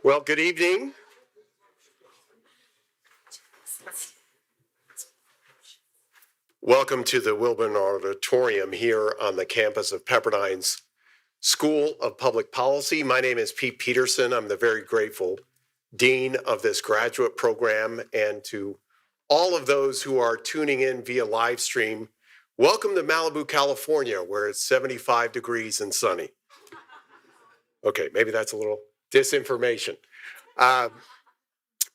Well, good evening. Welcome to the Wilburn Auditorium here on the campus of Pepperdine's School of Public Policy. My name is Pete Peterson. I'm the very grateful dean of this graduate program. And to all of those who are tuning in via live stream, welcome to Malibu, California, where it's 75 degrees and sunny. Okay, maybe that's a little disinformation. Uh,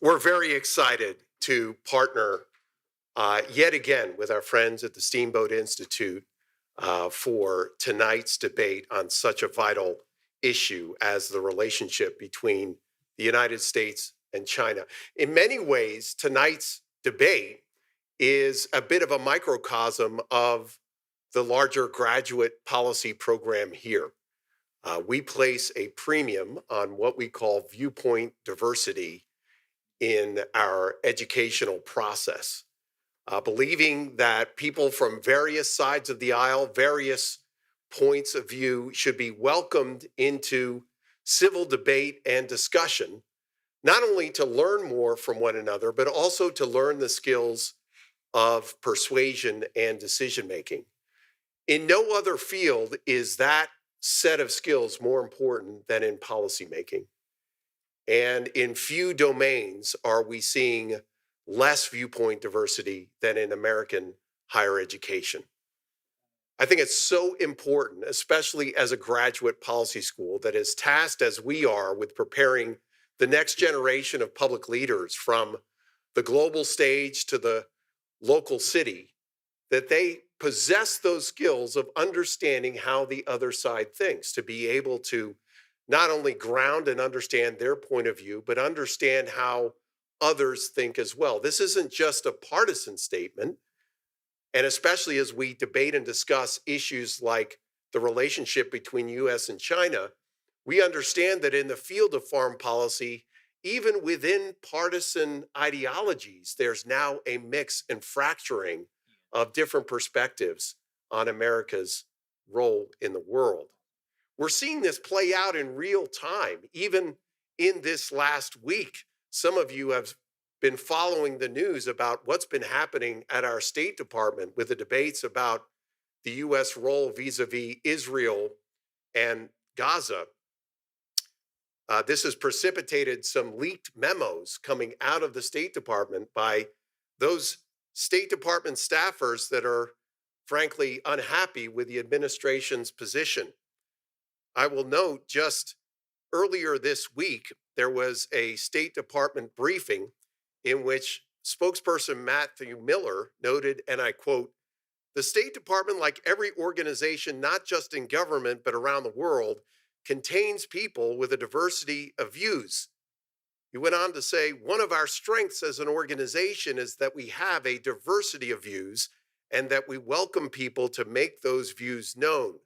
we're very excited to partner yet again with our friends at the Steamboat Institute for tonight's debate on such a vital issue as the relationship between the United States and China. In many ways, tonight's debate is a bit of a microcosm of the larger graduate policy program here. We place a premium on what we call viewpoint diversity in our educational process. Believing that people from various sides of the aisle, various points of view should be welcomed into civil debate and discussion, not only to learn more from one another, but also to learn the skills of persuasion and decision making. In no other field is that set of skills more important than in policymaking. And in few domains are we seeing less viewpoint diversity than in American higher education. I think it's so important, especially as a graduate policy school that is tasked as we are with preparing the next generation of public leaders from the global stage to the local city, that they possess those skills of understanding how the other side thinks, to be able to not only ground and understand their point of view, but understand how others think as well. This isn't just a partisan statement. And especially as we debate and discuss issues like the relationship between US and China, we understand that in the field of foreign policy, even within partisan ideologies, there's now a mix and fracturing of different perspectives on America's role in the world. We're seeing this play out in real time, even in this last week. Some of you have been following the news about what's been happening at our State Department with the debates about the US role vis-a-vis Israel and Gaza. This has precipitated some leaked memos coming out of the State Department by those State Department staffers that are frankly unhappy with the administration's position. I will note just earlier this week, there was a State Department briefing in which spokesperson Matthew Miller noted, and I quote, "The State Department, like every organization, not just in government, but around the world, contains people with a diversity of views." He went on to say, "One of our strengths as an organization is that we have a diversity of views and that we welcome people to make those views known."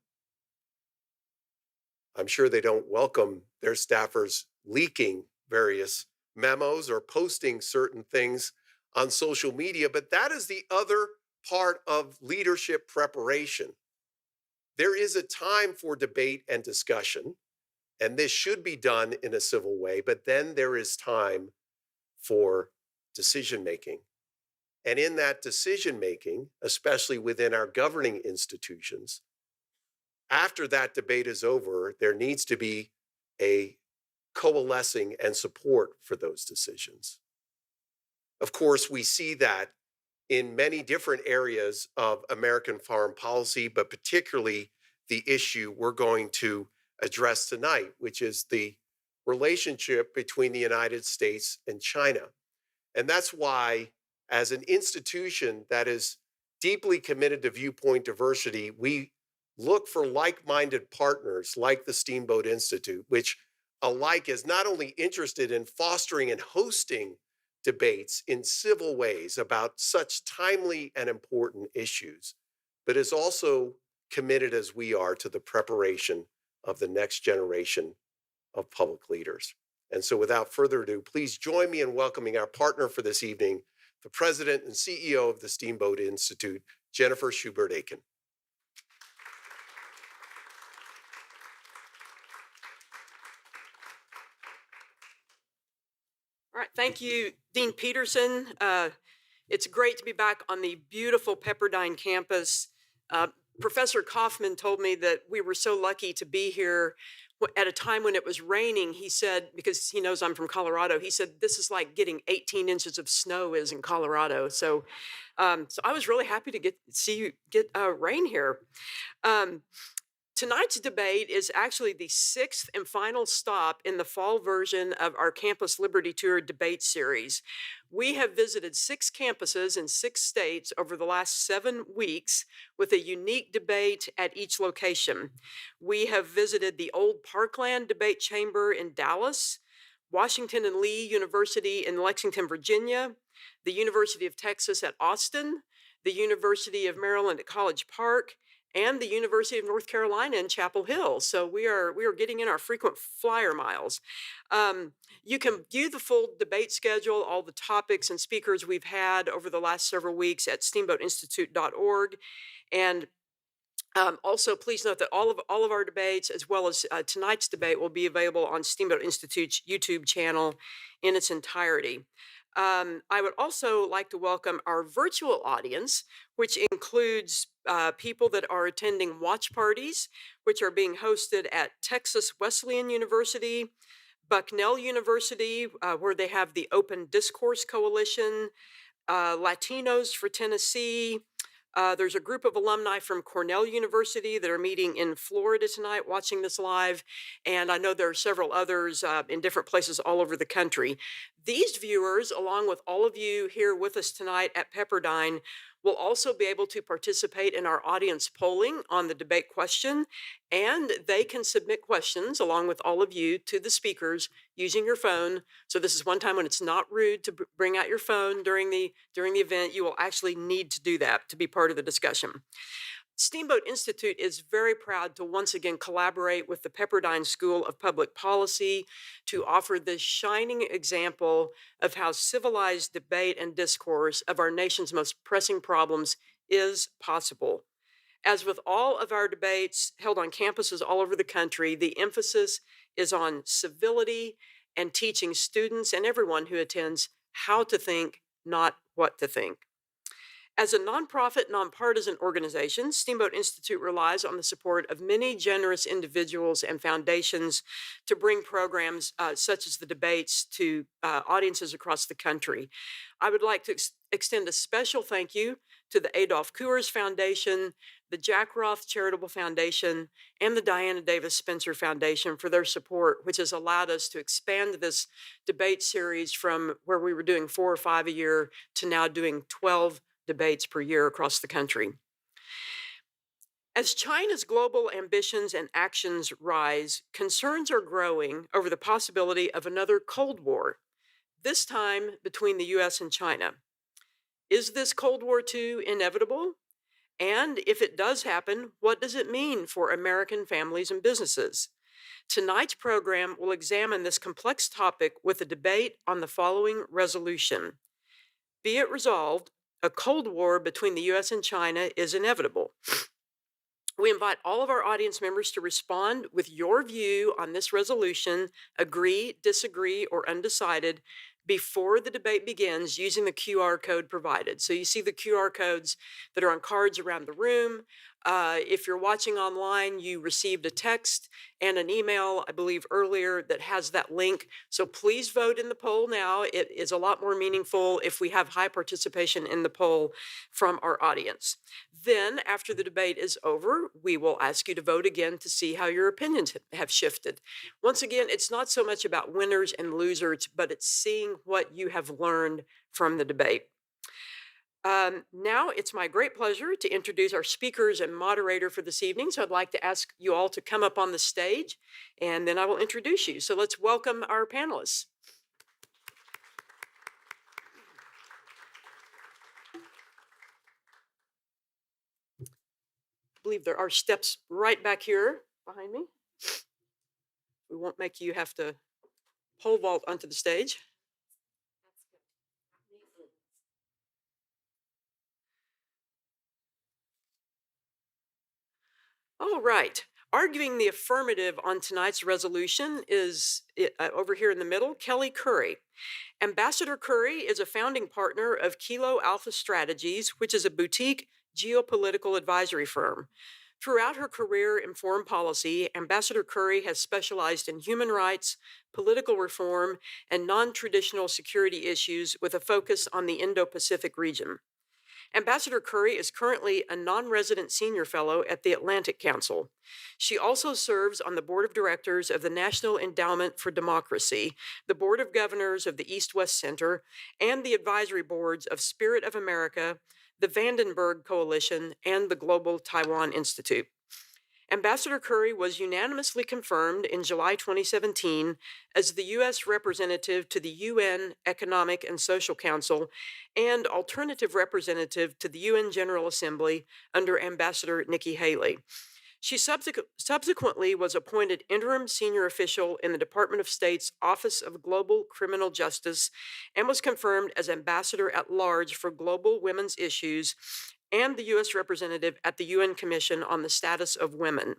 I'm sure they don't welcome their staffers leaking various memos or posting certain things on social media, but that is the other part of leadership preparation. There is a time for debate and discussion, and this should be done in a civil way, but then there is time for decision making. And in that decision making, especially within our governing institutions, after that debate is over, there needs to be a coalescing and support for those decisions. Of course, we see that in many different areas of American foreign policy, but particularly the issue we're going to address tonight, which is the relationship between the United States and China. And that's why, as an institution that is deeply committed to viewpoint diversity, we look for like-minded partners like the Steamboat Institute, which alike is not only interested in fostering and hosting debates in civil ways about such timely and important issues, but is also committed as we are to the preparation of the next generation of public leaders. And so without further ado, please join me in welcoming our partner for this evening, the president and CEO of the Steamboat Institute, Jennifer Schubert-Aiken. All right, thank you, Dean Peterson. It's great to be back on the beautiful Pepperdine campus. Uh, Professor Kaufman told me that we were so lucky to be here at a time when it was raining. He said, because he knows I'm from Colorado, he said, this is like getting 18 inches of snow is in Colorado. So I was really happy to see you get rain here. Um, Tonight's debate is actually the sixth and final stop in the fall version of our Campus Liberty Tour debate series. We have visited 6 campuses in 6 states over the last 7 weeks with a unique debate at each location. We have visited the old Parkland Debate Chamber in Dallas, Washington and Lee University in Lexington, Virginia, the University of Texas at Austin, the University of Maryland at College Park, and the University of North Carolina in Chapel Hill. So we are getting in our frequent flyer miles. You can view the full debate schedule, all the topics and speakers we've had over the last several weeks at steamboatinstitute.org. And also, please note that all of our debates, as well as tonight's debate, will be available on Steamboat Institute's YouTube channel in its entirety. I would also like to welcome our virtual audience, which includes people that are attending watch parties, which are being hosted at Texas Wesleyan University, Bucknell University, where they have the Open Discourse Coalition, Latinos for Tennessee. There's a group of alumni from Cornell University that are meeting in Florida tonight watching this live. And I know there are several others in different places all over the country. These viewers, along with all of you here with us tonight at Pepperdine, will also be able to participate in our audience polling on the debate question. And they can submit questions along with all of you to the speakers using your phone. So this is one time when it's not rude to bring out your phone during the event. You will actually need to do that to be part of the discussion. Steamboat Institute is very proud to once again collaborate with the Pepperdine School of Public Policy to offer this shining example of how civilized debate and discourse of our nation's most pressing problems is possible. As with all of our debates held on campuses all over the country, the emphasis is on civility and teaching students and everyone who attends how to think, not what to think. As a nonprofit, nonpartisan organization, Steamboat Institute relies on the support of many generous individuals and foundations to bring programs such as the debates to audiences across the country. I would like to extend a special thank you to the Adolph Coors Foundation, the Jack Roth Charitable Foundation, and the Diana Davis Spencer Foundation for their support, which has allowed us to expand this debate series from where we were doing 4 or 5 a year to now doing 12 debates per year across the country. As China's global ambitions and actions rise, concerns are growing over the possibility of another Cold War, this time between the US and China. Is this Cold War II inevitable? And if it does happen, what does it mean for American families and businesses? Tonight's program will examine this complex topic with a debate on the following resolution. Be it resolved, a Cold War between the US and China is inevitable. We invite all of our audience members to respond with your view on this resolution, agree, disagree, or undecided, before the debate begins using the QR code provided. So you see the QR codes that are on cards around the room. If you're watching online, you received a text and an email, I believe earlier, that has that link. So please vote in the poll now. It is a lot more meaningful if we have high participation in the poll from our audience. Then, after the debate is over, we will ask you to vote again to see how your opinions have shifted. Once again, it's not so much about winners and losers, but it's seeing what you have learned from the debate. Now it's my great pleasure to introduce our speakers and moderator for this evening. So I'd like to ask you all to come up on the stage, and then I will introduce you. So let's welcome our panelists. I believe there are steps right back here behind me. We won't make you have to pole vault onto the stage. All right. Arguing the affirmative on tonight's resolution is over here in the middle, Kelley Currie. Ambassador Currie is a founding partner of Kilo Alpha Strategies, which is a boutique geopolitical advisory firm. Throughout her career in foreign policy, Ambassador Currie has specialized in human rights, political reform, and non traditional security issues with a focus on the Indo Pacific region. Ambassador Currie is currently a non resident senior fellow at the Atlantic Council. She also serves on the board of directors of the National Endowment for Democracy, the board of governors of the East West Center, and the advisory boards of Spirit of America, the Vandenberg Coalition, and the Global Taiwan Institute. Ambassador Currie was unanimously confirmed in July 2017 as the U.S. representative to the UN Economic and Social Council and alternative representative to the UN General Assembly under Ambassador Nikki Haley. She subsequently was appointed interim senior official in the Department of State's Office of Global Criminal Justice and was confirmed as ambassador at large for global women's issues and the U.S. representative at the UN Commission on the Status of Women.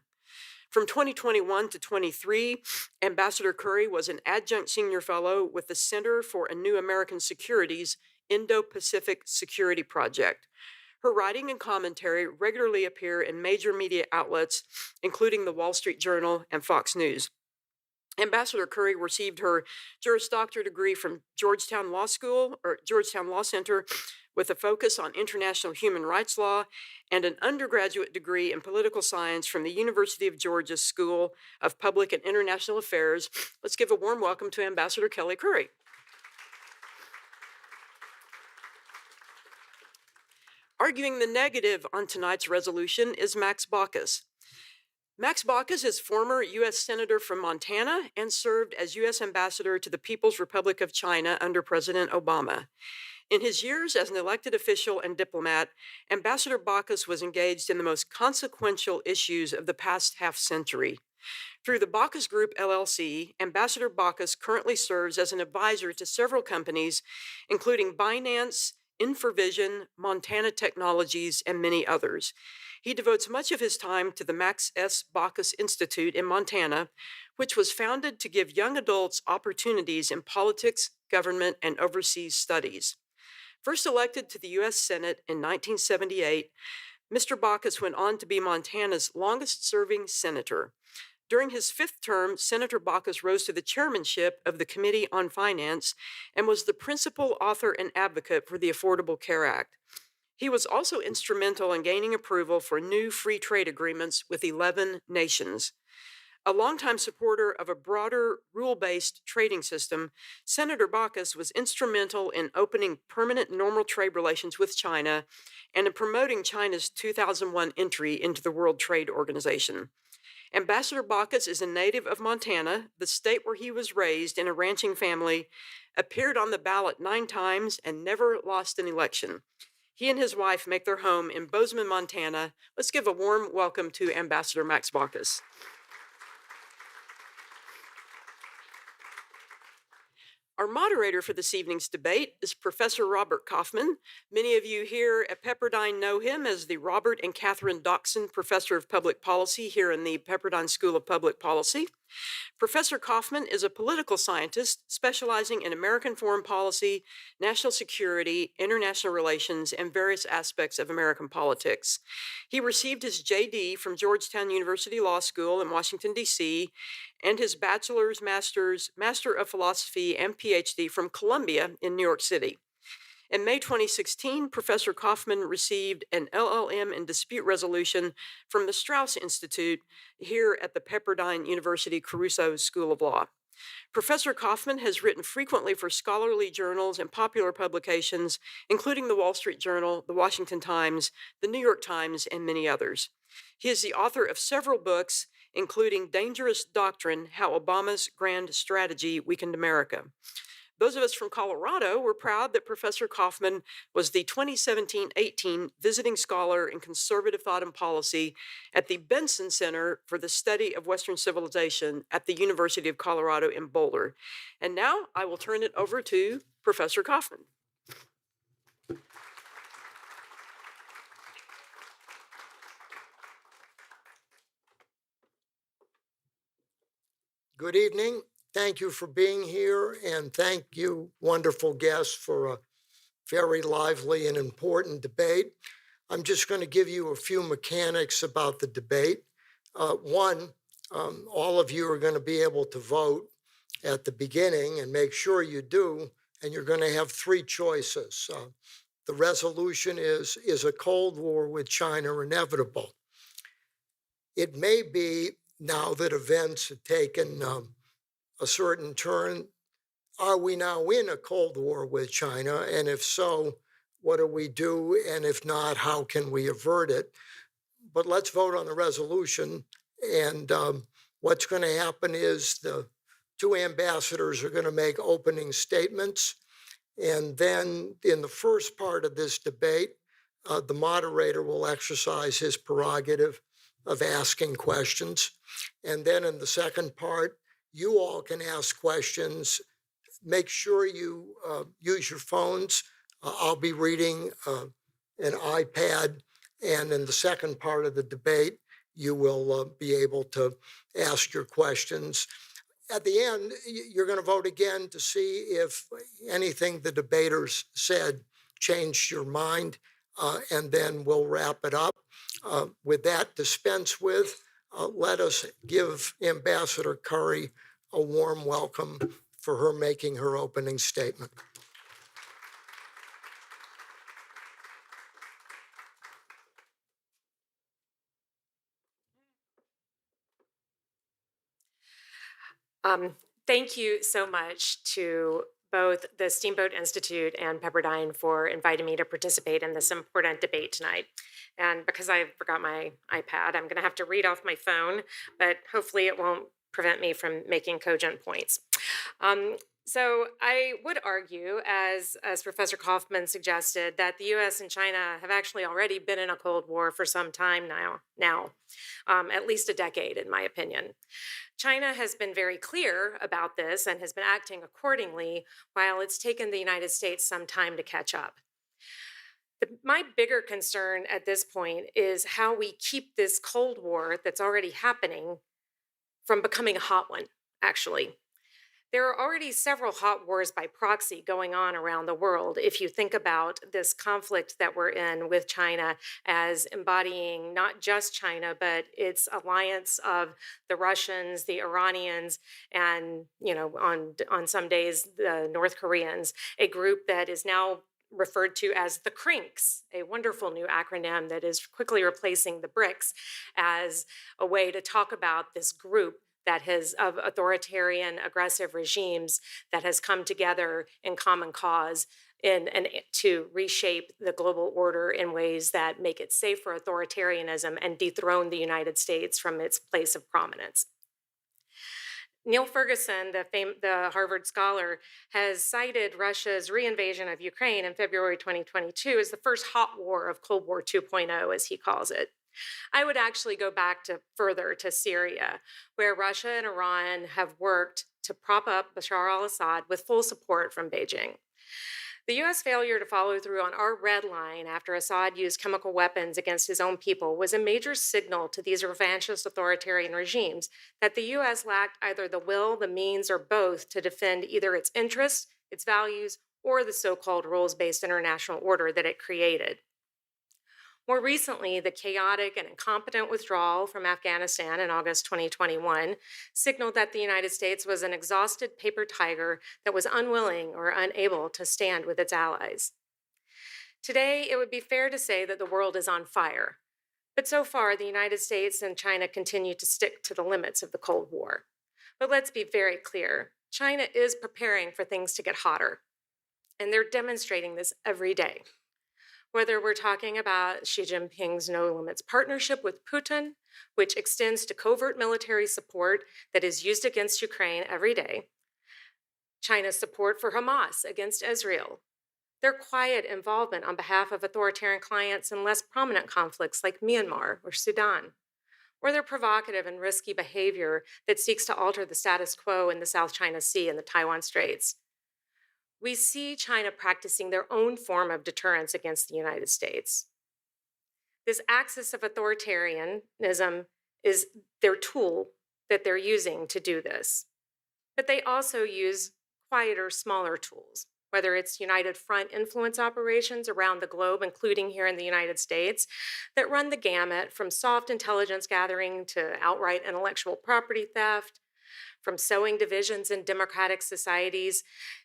From 2021 to 23, Ambassador Currie was an adjunct senior fellow with the Center for a New American Securities Indo-Pacific Security Project. Her writing and commentary regularly appear in major media outlets, including the Wall Street Journal and Fox News. Ambassador Currie received her Juris Doctor degree from Georgetown Law Center with a focus on international human rights law and an undergraduate degree in political science from the University of Georgia School of Public and International Affairs. Let's give a warm welcome to Ambassador Kelley Currie. Arguing the negative on tonight's resolution is Max Baucus. Max Baucus is former U.S. Senator from Montana and served as U.S. Ambassador to the People's Republic of China under President Obama. In his years as an elected official and diplomat, Ambassador Baucus was engaged in the most consequential issues of the past half century. Through the Baucus Group, LLC, Ambassador Baucus currently serves as an advisor to several companies, including Binance, Infravision, Montana Technologies, and many others. He devotes much of his time to the Max S. Baucus Institute in Montana, which was founded to give young adults opportunities in politics, government, and overseas studies. First elected to the U.S. Senate in 1978, Mr. Baucus went on to be Montana's longest-serving senator. During his fifth term, Senator Baucus rose to the chairmanship of the Committee on Finance and was the principal author and advocate for the Affordable Care Act. He was also instrumental in gaining approval for new free trade agreements with 11 nations. A longtime supporter of a broader rule-based trading system, Senator Baucus was instrumental in opening permanent normal trade relations with China and in promoting China's 2001 entry into the World Trade Organization. Ambassador Baucus is a native of Montana, the state where he was raised in a ranching family, appeared on the ballot 9 times, and never lost an election. He and his wife make their home in Bozeman, Montana. Let's give a warm welcome to Ambassador Max Baucus. Our moderator for this evening's debate is Professor Robert Kaufman. Many of you here at Pepperdine know him as the Robert and Catherine Dockson Professor of Public Policy here in the Pepperdine School of Public Policy. Professor Kaufman is a political scientist specializing in American foreign policy, national security, international relations, and various aspects of American politics. He received his JD from Georgetown University Law School in Washington, D.C., and his bachelor's, master's, master of philosophy, and PhD from Columbia in New York City. In May 2016, Professor Kaufman received an LLM in dispute resolution from the Strauss Institute here at the Pepperdine University Caruso School of Law. Professor Kaufman has written frequently for scholarly journals and popular publications, including the Wall Street Journal, the Washington Times, the New York Times, and many others. He is the author of several books, including Dangerous Doctrine: How Obama's Grand Strategy Weakened America. Those of us from Colorado were proud that Professor Kaufman was the 2017-18 Visiting Scholar in Conservative Thought and Policy at the Benson Center for the Study of Western Civilization at the University of Colorado in Boulder. And now I will turn it over to Professor Kaufman. Good evening. Thank you for being here, and thank you, wonderful guests, for a very lively and important debate. I'm just going to give you a few mechanics about the debate. One, all of you are going to be able to vote at the beginning, and make sure you do, and you're going to have three choices. The resolution is a Cold War with China inevitable? It may be, now that events have taken a certain turn, are we now in a Cold War with China? And if so, what do we do? And if not, how can we avert it? But let's vote on the resolution. And what's going to happen is the two ambassadors are going to make opening statements. And then in the first part of this debate, the moderator will exercise his prerogative of asking questions. And then in the second part, you all can ask questions. Make sure you use your phones. I'll be reading an iPad. And in the second part of the debate, you will be able to ask your questions. At the end, you're going to vote again to see if anything the debaters said changed your mind, and then we'll wrap it up. With that dispensed with, let us give Ambassador Currie a warm welcome for her making her opening statement. Thank you so much to both the Steamboat Institute and Pepperdine for inviting me to participate in this important debate tonight. And because I forgot my iPad, I'm going to have to read off my phone, but hopefully it won't prevent me from making cogent points. So I would argue, as Professor Kaufman suggested, that the U.S. and China have actually already been in a Cold War for some time now, at least a decade, in my opinion. China has been very clear about this and has been acting accordingly, while it's taken the United States some time to catch up. My bigger concern at this point is how we keep this Cold War that's already happening from becoming a hot one, actually. There are already several hot wars by proxy going on around the world. If you think about this conflict that we're in with China as embodying not just China, but its alliance of the Russians, the Iranians, and on some days the North Koreans, a group that is now referred to as the CRINCs, a wonderful new acronym that is quickly replacing the BRICS as a way to talk about this group that has of authoritarian, aggressive regimes that has come together in common cause and to reshape the global order in ways that make it safe for authoritarianism and dethrone the United States from its place of prominence. Neil Ferguson, the Harvard scholar, has cited Russia's reinvasion of Ukraine in February 2022 as the first hot war of Cold War 2.0, as he calls it. I would actually go back further to Syria, where Russia and Iran have worked to prop up Bashar al-Assad with full support from Beijing. The U.S. failure to follow through on our red line after Assad used chemical weapons against his own people was a major signal to these revanchist authoritarian regimes that the U.S. lacked either the will, the means, or both to defend either its interests, its values, or the so-called rules-based international order that it created. More recently, the chaotic and incompetent withdrawal from Afghanistan in August 2021 signaled that the United States was an exhausted paper tiger that was unwilling or unable to stand with its allies. Today, it would be fair to say that the world is on fire, but so far, the United States and China continue to stick to the limits of the Cold War. But let's be very clear, China is preparing for things to get hotter, and they're demonstrating this every day. Whether we're talking about Xi Jinping's no limits partnership with Putin, which extends to covert military support that is used against Ukraine every day, China's support for Hamas against Israel, their quiet involvement on behalf of authoritarian clients in less prominent conflicts like Myanmar or Sudan, or their provocative and risky behavior that seeks to alter the status quo in the South China Sea and the Taiwan Straits. We see China practicing their own form of deterrence against the United States. This axis of authoritarianism is their tool that they're using to do this. But they also use quieter, smaller tools, whether it's United Front influence operations around the globe, including here in the United States, that run the gamut from soft intelligence gathering to outright intellectual property theft, from sowing divisions in democratic societies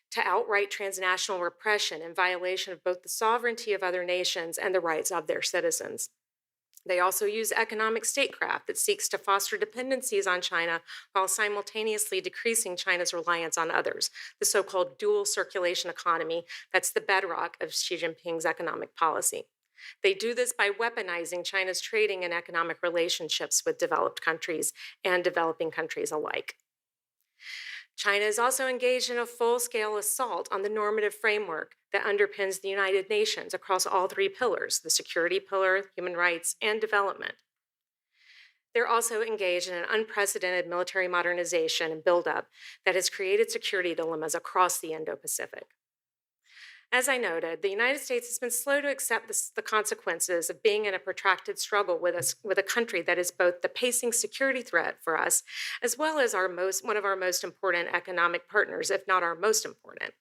to outright transnational repression in violation of both the sovereignty of other nations and the rights of their citizens. They also use economic statecraft that seeks to foster dependencies on China while simultaneously decreasing China's reliance on others, the so called dual circulation economy that's the bedrock of Xi Jinping's economic policy. They do this by weaponizing China's trading and economic relationships with developed countries and developing countries alike. China is also engaged in a full-scale assault on the normative framework that underpins the United Nations across all three pillars, the security pillar, human rights, and development. They're also engaged in an unprecedented military modernization and buildup that has created security dilemmas across the Indo-Pacific. As I noted, the United States has been slow to accept the consequences of being in a protracted struggle with a country that is both the pacing security threat for us, as well as one of our most important economic partners, if not our most important.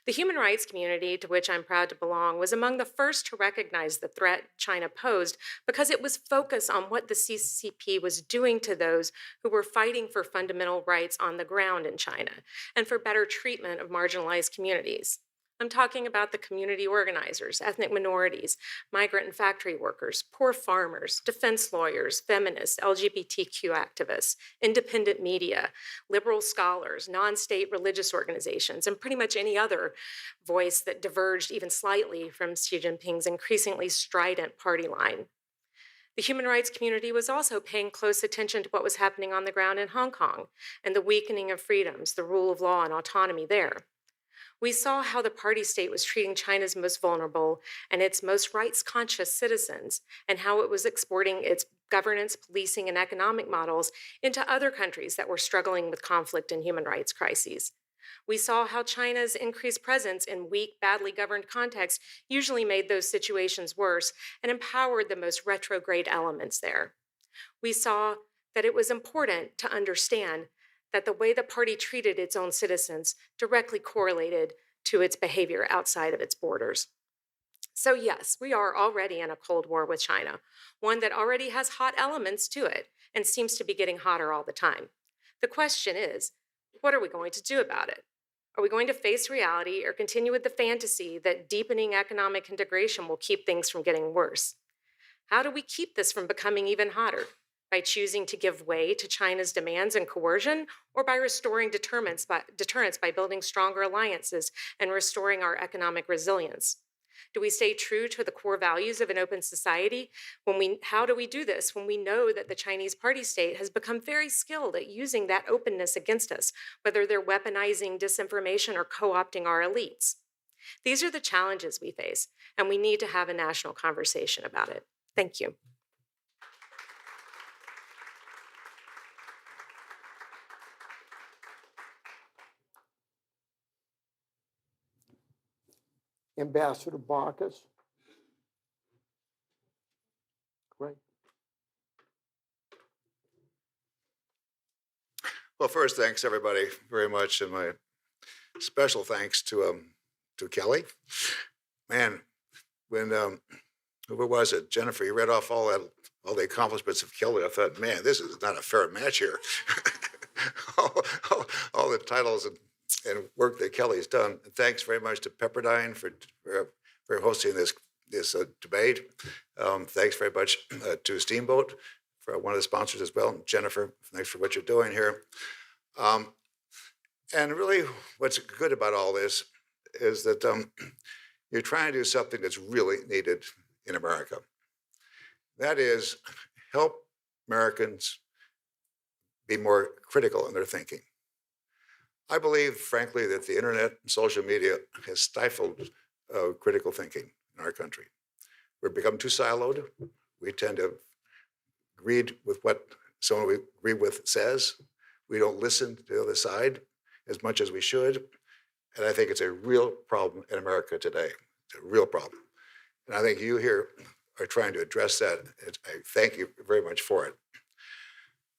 The human rights community, to which I'm proud to belong, was among the first to recognize the threat China posed because it was focused on what the CCP was doing to those who were fighting for fundamental rights on the ground in China and for better treatment of marginalized communities. I'm talking about the community organizers, ethnic minorities, migrant and factory workers, poor farmers, defense lawyers, feminists, LGBTQ activists, independent media, liberal scholars, non-state religious organizations, and pretty much any other voice that diverged even slightly from Xi Jinping's increasingly strident party line. The human rights community was also paying close attention to what was happening on the ground in Hong Kong and the weakening of freedoms, the rule of law, and autonomy there. We saw how the party state was treating China's most vulnerable and its most rights-conscious citizens, and how it was exporting its governance, policing, and economic models into other countries that were struggling with conflict and human rights crises. We saw how China's increased presence in weak, badly governed contexts usually made those situations worse and empowered the most retrograde elements there. We saw that it was important to understand that the way the party treated its own citizens directly correlated to its behavior outside of its borders. So yes, we are already in a Cold War with China, one that already has hot elements to it and seems to be getting hotter all the time. The question is, what are we going to do about it? Are we going to face reality or continue with the fantasy that deepening economic integration will keep things from getting worse? How do we keep this from becoming even hotter? By choosing to give way to China's demands and coercion, or by restoring deterrence by building stronger alliances and restoring our economic resilience? Do we stay true to the core values of an open society? How do we do this when we know that the Chinese party state has become very skilled at using that openness against us, whether they're weaponizing disinformation or co-opting our elites? These are the challenges we face, and we need to have a national conversation about it. Thank you. Ambassador Baucus. Great. Well, first, thanks everybody very much, and my special thanks to Kelley. Man, when who was it? Jennifer, you read off all the accomplishments of Kelley. I thought, man, this is not a fair match here. all the titles and work that Kelley's done. And thanks very much to Pepperdine for hosting this debate. Thanks very much to Steamboat for one of the sponsors as well. Jennifer, thanks for what you're doing here. And really, what's good about all this is that you're trying to do something that's really needed in America. That is, help Americans be more critical in their thinking. I believe, frankly, that the internet and social media has stifled critical thinking in our country. We've become too siloed. We tend to agree with what someone we agree with says. We don't listen to the other side as much as we should. And I think it's a real problem in America today. It's a real problem. And I think you here are trying to address that. I thank you very much for it.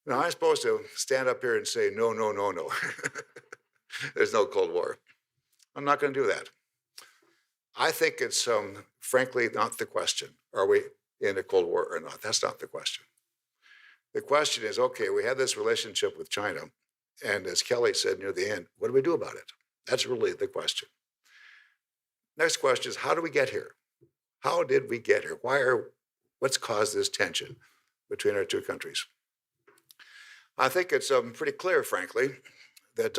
Now, I'm supposed to stand up here and say, no, no, no, no. There's no Cold War. I'm not going to do that. I think it's frankly not the question. Are we in a Cold War or not? That's not the question. The question is, okay, we have this relationship with China. And as Kelley said near the end, what do we do about it? That's really the question. Next question is, how do we get here? How did we get here? What's caused this tension between our two countries? I think it's pretty clear, frankly, that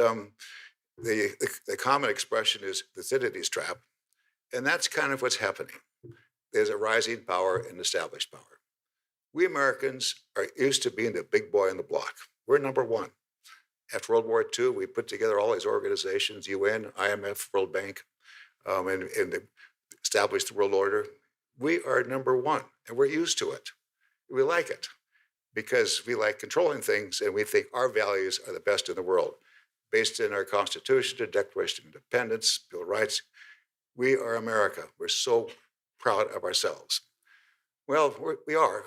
the common expression is the Thucydides trap, and that's kind of what's happening. There's a rising power and established power. We Americans are used to being the big boy on the block. We're number one. After World War II, we put together all these organizations, UN, IMF, World Bank, and established the world order. We are number one, and we're used to it. We like it because we like controlling things, and we think our values are the best in the world. Based in our Constitution, the Declaration of Independence, Bill of Rights, we are America. We're so proud of ourselves. Well, we are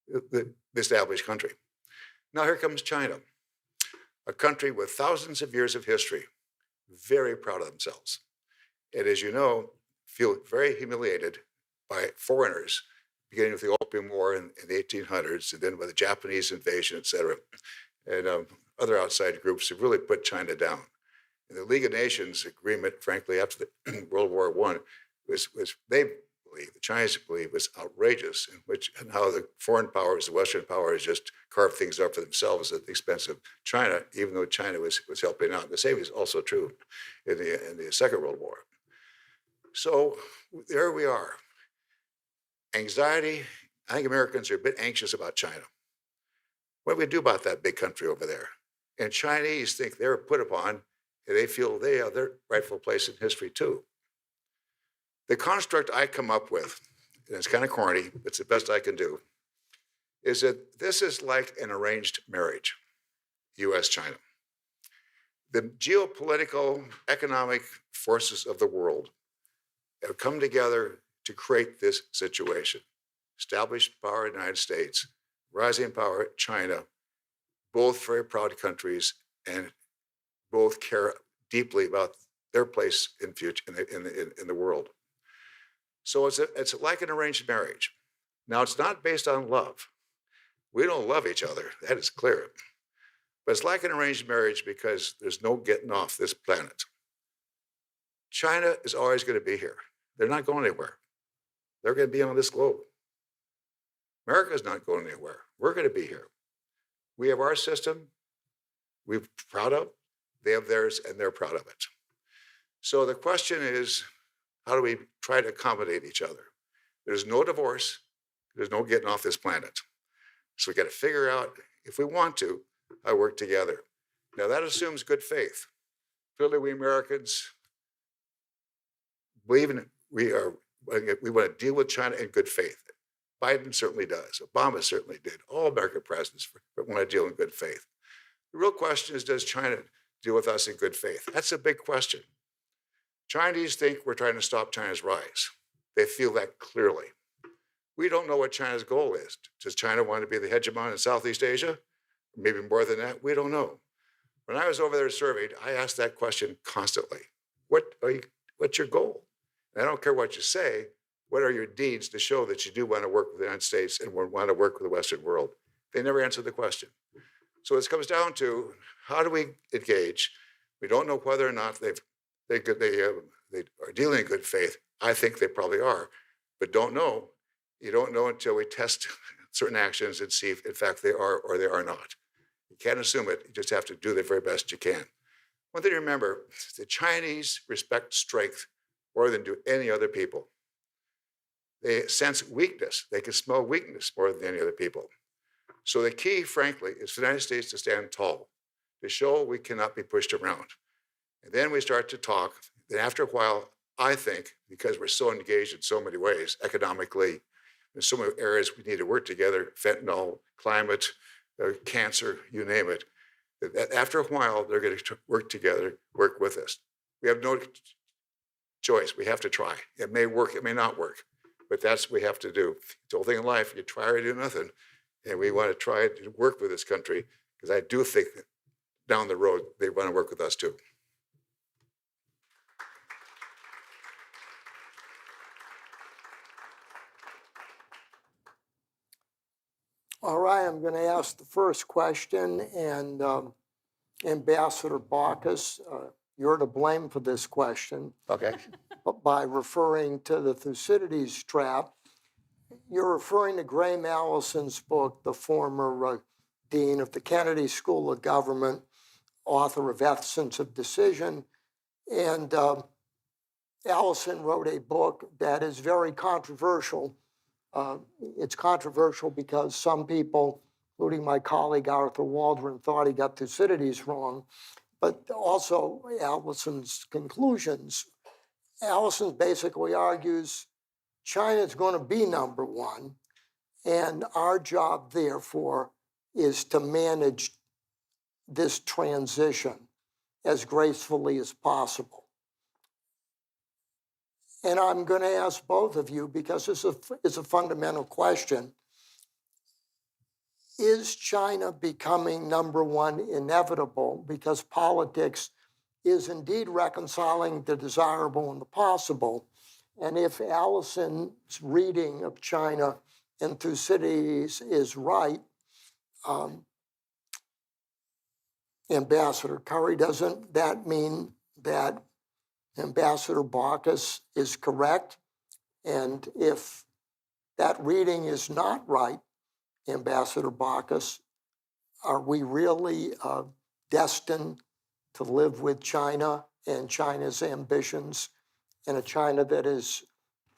the established country. Now here comes China, a country with thousands of years of history, very proud of themselves. And as you know, feel very humiliated by foreigners, beginning with the Opium War in the 1800s, and then with the Japanese invasion, et cetera, and other outside groups have really put China down. And the League of Nations agreement, frankly, after the World War I, was they believe, the Chinese believe, was outrageous, and how the foreign powers, the Western powers, just carved things up for themselves at the expense of China, even though China was helping out. The same is also true in the Second World War. So there we are. Anxiety. I think Americans are a bit anxious about China. What do we do about that big country over there? And Chinese think they're put upon, and they feel they have their rightful place in history too. The construct I come up with, and it's kind of corny, but it's the best I can do, is that this is like an arranged marriage, US-China. The geopolitical, economic forces of the world have come together to create this situation. Established power, United States, rising power, China, both very proud countries and both care deeply about their place in the world. So it's like an arranged marriage. Now, it's not based on love. We don't love each other, that is clear. But it's like an arranged marriage because there's no getting off this planet. China is always going to be here. They're not going anywhere. They're going to be on this globe. America's not going anywhere. We're going to be here. We have our system we're proud of. They have theirs, and they're proud of it. So the question is, how do we try to accommodate each other? There's no divorce. There's no getting off this planet. So we got to figure out, if we want to, how to work together. Now, that assumes good faith. Clearly, we Americans believe in we want to deal with China in good faith. Biden certainly does. Obama certainly did. All American presidents want to deal in good faith. The real question is, does China deal with us in good faith? That's a big question. Chinese think we're trying to stop China's rise. They feel that clearly. We don't know what China's goal is. Does China want to be the hegemon in Southeast Asia? Maybe more than that? We don't know. When I was over there surveyed, I asked that question constantly. What's your goal? And I don't care what you say. What are your deeds to show that you do want to work with the United States and want to work with the Western world? They never answered the question. So it comes down to, how do we engage? We don't know whether or not they are dealing in good faith. I think they probably are, but don't know. You don't know until we test certain actions and see if, in fact, they are or they are not. You can't assume it. You just have to do the very best you can. One thing to remember, the Chinese respect strength more than do any other people. They sense weakness. They can smell weakness more than any other people. So the key, frankly, is for the United States to stand tall, to show we cannot be pushed around. And then we start to talk. Then after a while, I think, because we're so engaged in so many ways, economically, in so many areas we need to work together, fentanyl, climate, cancer, you name it, that after a while, they're going to work together, work with us. We have no choice. We have to try. It may work, it may not work, but that's what we have to do. The whole thing in life, you try or do nothing, And we want to try to work with this country because I do think that down the road they want to work with us too. All right, I'm going to ask the first question, and Ambassador Baucus, you're to blame for this question. Okay. But by referring to the Thucydides trap, you're referring to Graham Allison's book, the former dean of the Kennedy School of Government, author of Essence of Decision. And Allison wrote a book that is very controversial. It's controversial because some people, including my colleague Arthur Waldron, thought he got Thucydides wrong, but also Allison's conclusions. Allison basically argues China's going to be number one, and our job, therefore, is to manage this transition as gracefully as possible. And I'm going to ask both of you, because this is a fundamental question. Is China becoming number one inevitable? Because politics is indeed reconciling the desirable and the possible. And if Allison's reading of China and Thucydides is right, Ambassador Currie, doesn't that mean that Ambassador Baucus is correct? And if that reading is not right, Ambassador Baucus, are we really destined to live with China and China's ambitions in a China that is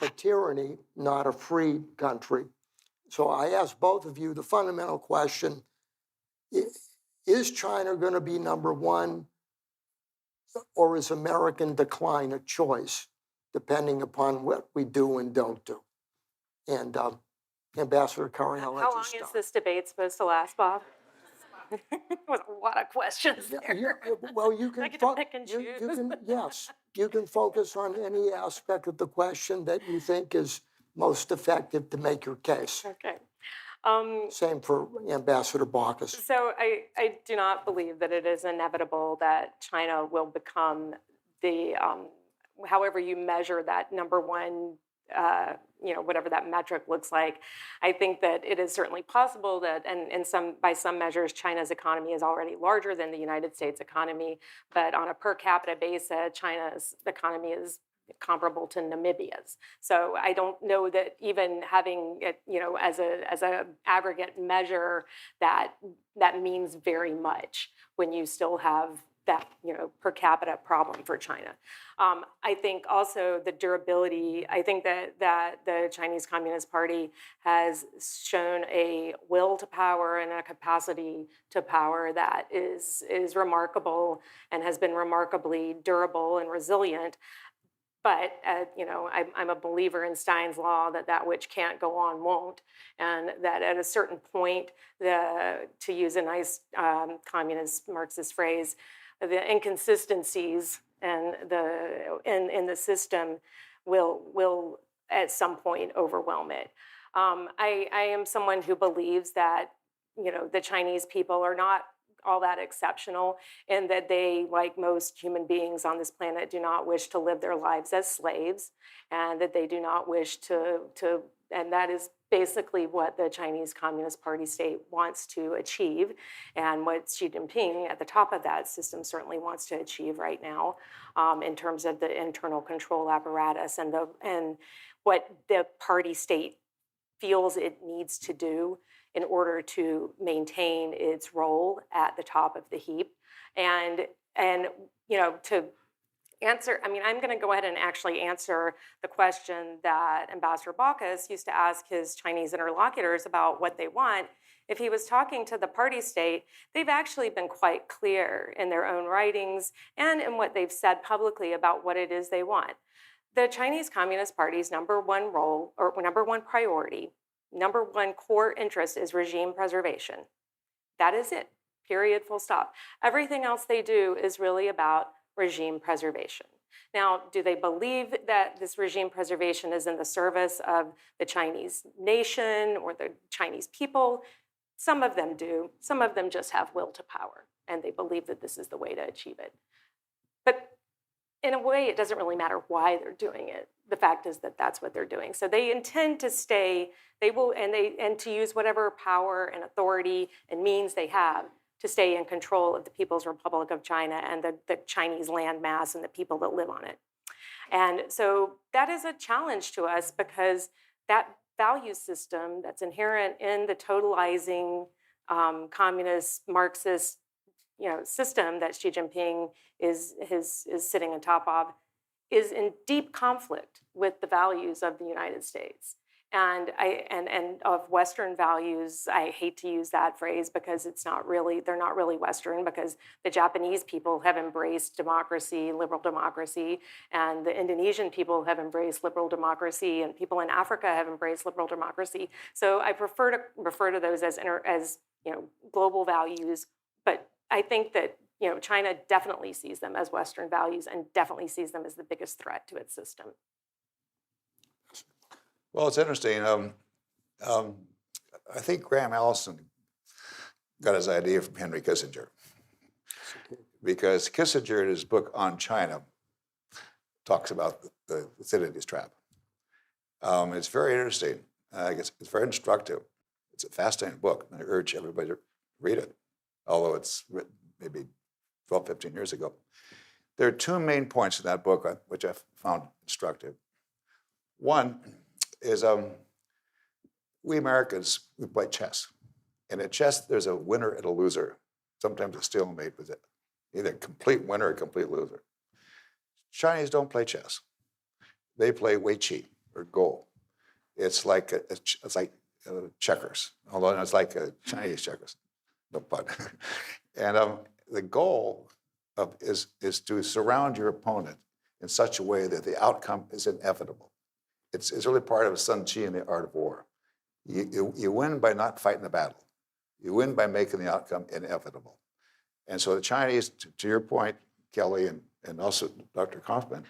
a tyranny, not a free country? So I ask both of you the fundamental question, is China going to be number one, or is American decline a choice, depending upon what we do and don't do? And Ambassador Currie, I'll let How you long start. is this debate supposed to last, Bob? With a lot of questions there. Well, you can I get to pick and you choose. can, yes, you can focus on any aspect of the question that you think is most effective to make your case. Okay. Same for Ambassador Baucus. So I do not believe that it is inevitable that China will become the, however you measure that number one, whatever that metric looks like. I think that it is certainly possible that, and by some measures, China's economy is already larger than the United States economy, but on a per capita basis, China's economy is comparable to Namibia's. So I don't know that even having it, as a aggregate measure, that means very much when you still have that per capita problem for China. I think also the durability. I think that the Chinese Communist Party has shown a will to power and a capacity to power that is remarkable and has been remarkably durable and resilient. But I'm a believer in Stein's law that which can't go on won't, and that at a certain point, to use a nice communist Marxist phrase, the inconsistencies and in the system will at some point overwhelm it. I am someone who believes that the Chinese people are not all that exceptional, and that they, like most human beings on this planet, do not wish to live their lives as slaves, and that they do not wish to and that is basically what the Chinese Communist Party state wants to achieve, and what Xi Jinping at the top of that system certainly wants to achieve right now, in terms of the internal control apparatus and what the party state feels it needs to do in order to maintain its role at the top of the heap. And to answer, I'm going to go ahead and actually answer the question that Ambassador Baucus used to ask his Chinese interlocutors about what they want. If he was talking to the party state, they've actually been quite clear in their own writings and in what they've said publicly about what it is they want. The Chinese Communist Party's number one role, or number one priority, number one core interest is regime preservation. That is it, period, full stop. Everything else they do is really about regime preservation. Now, do they believe that this regime preservation is in the service of the Chinese nation or the Chinese people? Some of them do. Some of them just have will to power, and they believe that this is the way to achieve it. But in a way, it doesn't really matter why they're doing it. The fact is that that's what they're doing. So they intend to stay, they will, and to use whatever power and authority and means they have to stay in control of the People's Republic of China and the Chinese landmass and the people that live on it. And so that is a challenge to us, because that value system that's inherent in the totalizing communist Marxist system that Xi Jinping is sitting on top of is in deep conflict with the values of the United States and of Western values. I hate to use that phrase because they're not really Western, because the Japanese people have embraced democracy, liberal democracy, and the Indonesian people have embraced liberal democracy, and people in Africa have embraced liberal democracy. So I prefer to refer to those as global values, but I think that China definitely sees them as Western values and definitely sees them as the biggest threat to its system. Well, it's interesting. I think Graham Allison got his idea from Henry Kissinger, because Kissinger, in his book on China, talks about the Thucydides trap. It's very interesting. It's very instructive. It's a fascinating book, and I urge everybody to read it, although it's written maybe 12, 15 years ago. There are two main points in that book which I've found instructive. One is we Americans, we play chess. And in chess, there's a winner and a loser. Sometimes a stalemate with it. Either a complete winner or a complete loser. Chinese don't play chess. They play Wei Qi, or Go. It's like checkers, although it's like Chinese checkers. No pun. And the goal is to surround your opponent in such a way that the outcome is inevitable. It's really part of Sun Tzu in The Art of War. You win by not fighting the battle. You win by making the outcome inevitable. And so the Chinese, to your point, Kelley, and also Dr. Kaufman,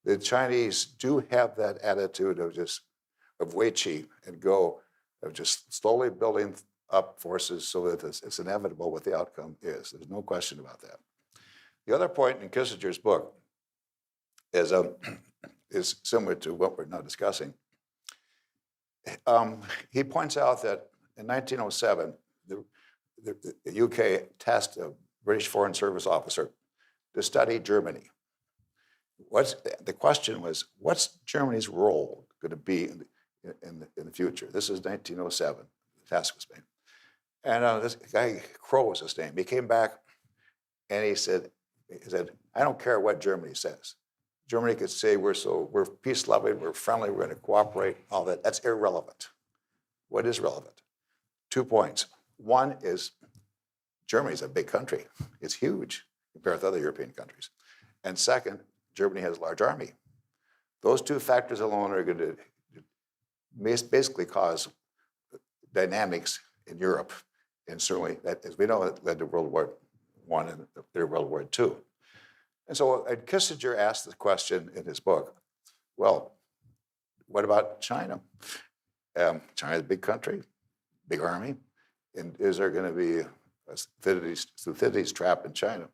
the Chinese do have that attitude of Wei Qi and Go, of just slowly building up forces so that it's inevitable what the outcome is. There's no question about that. The other point in Kissinger's book is similar to what we're now discussing. He points out that in 1907, the UK tasked a British Foreign Service officer to study Germany. The question was, what's Germany's role going to be in the future? This is 1907. The task was made. And this guy, Crow was his name. He came back and he said, I don't care what Germany says. Germany could say we're peace-loving, we're friendly, we're going to cooperate, all that. That's irrelevant. What is relevant? 2 points. One is Germany's a big country. It's huge compared with other European countries. And second, Germany has a large army. Those two factors alone are going to basically cause dynamics in Europe. And certainly, that, as we know, it led to World War I and later World War II. And so Kissinger asked the question in his book, well, what about China? China's a big country, big army. And is there going to be a Thucydides trap in China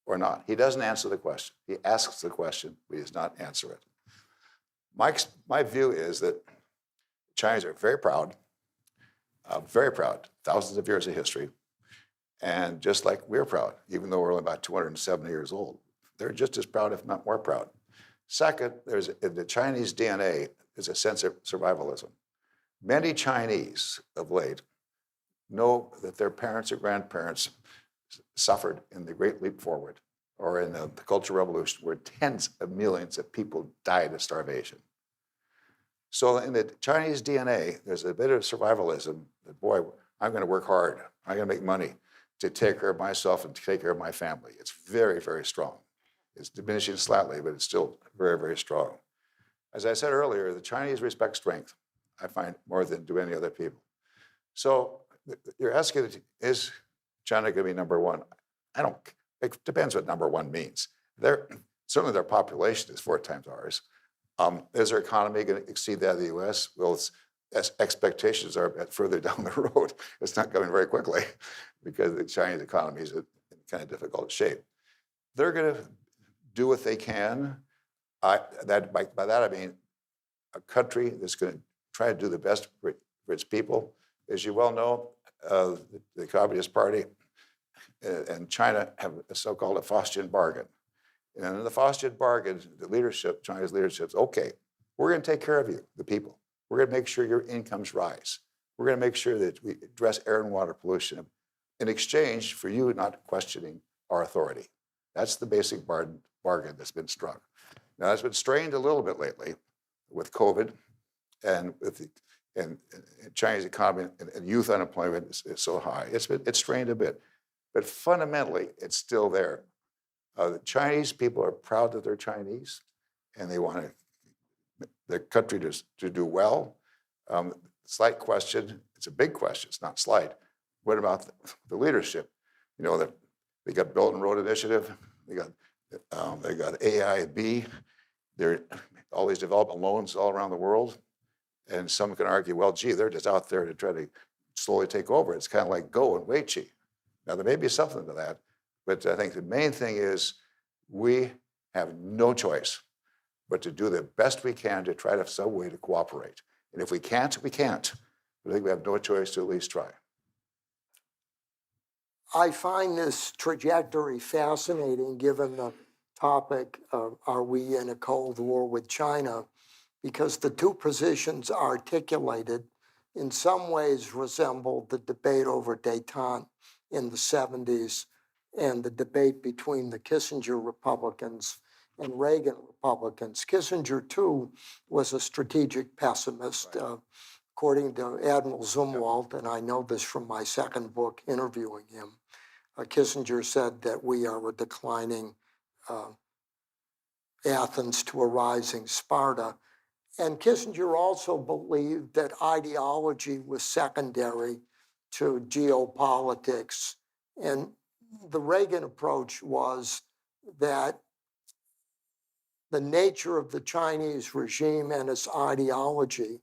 or not? He doesn't answer the question. He asks the question, but he does not answer it. My view is that Chinese are very proud, thousands of years of history. And just like we're proud, even though we're only about 270 years old, they're just as proud, if not more proud. Second, in the Chinese DNA is a sense of survivalism. Many Chinese of late know that their parents or grandparents suffered in the Great Leap Forward or in the Cultural Revolution, where tens of millions of people died of starvation. So in the Chinese DNA, there's a bit of survivalism that, boy, I'm going to work hard. I'm going to make money to take care of myself and to take care of my family. It's very, very strong. It's diminishing slightly, but it's still very, very strong. As I said earlier, the Chinese respect strength, I find, more than do any other people. So you're asking, is China going to be number one? It depends what number one means. Certainly their population is 4 times ours. Is their economy going to exceed that of the US? Well, expectations are further down the road. It's not coming very quickly because the Chinese economy is in kind of difficult shape. They're going to do what they can. By that I mean a country that's going to try to do the best for its people. As you well know, the Communist Party and China have a so-called a Faustian bargain. And in the Faustian bargain, the leadership, China's leadership, okay, we're going to take care of you, the people. We're going to make sure your incomes rise. We're going to make sure that we address air and water pollution in exchange for you not questioning our authority. That's the basic bargain that's been struck. Now, it's been strained a little bit lately with COVID and with the and Chinese economy and youth unemployment is so high. It's strained a bit, but fundamentally, it's still there. The Chinese people are proud that they're Chinese, and they want their country to do well. Slight question, it's a big question, it's not slight. What about the leadership? You know, they got Belt and Road Initiative, they got AIB, there all these development loans all around the world. And some can argue, well, gee, they're just out there to try to slowly take over. It's kind of like go and wait, gee. Now, there may be something to that, but I think the main thing is we have no choice but to do the best we can to try to have some way to cooperate. And if we can't, we can't. But I think we have no choice to at least try. I find this trajectory fascinating given the topic of are we in a Cold War with China? Because the two positions articulated in some ways resemble the debate over détente in the 70s and the debate between the Kissinger Republicans and Reagan Republicans. Kissinger, too, was a strategic pessimist. Right. According to Admiral Zumwalt, and I know this from my second book interviewing him, Kissinger said that we are a declining Athens to a rising Sparta. And Kissinger also believed that ideology was secondary to geopolitics. And the Reagan approach was that the nature of the Chinese regime and its ideology,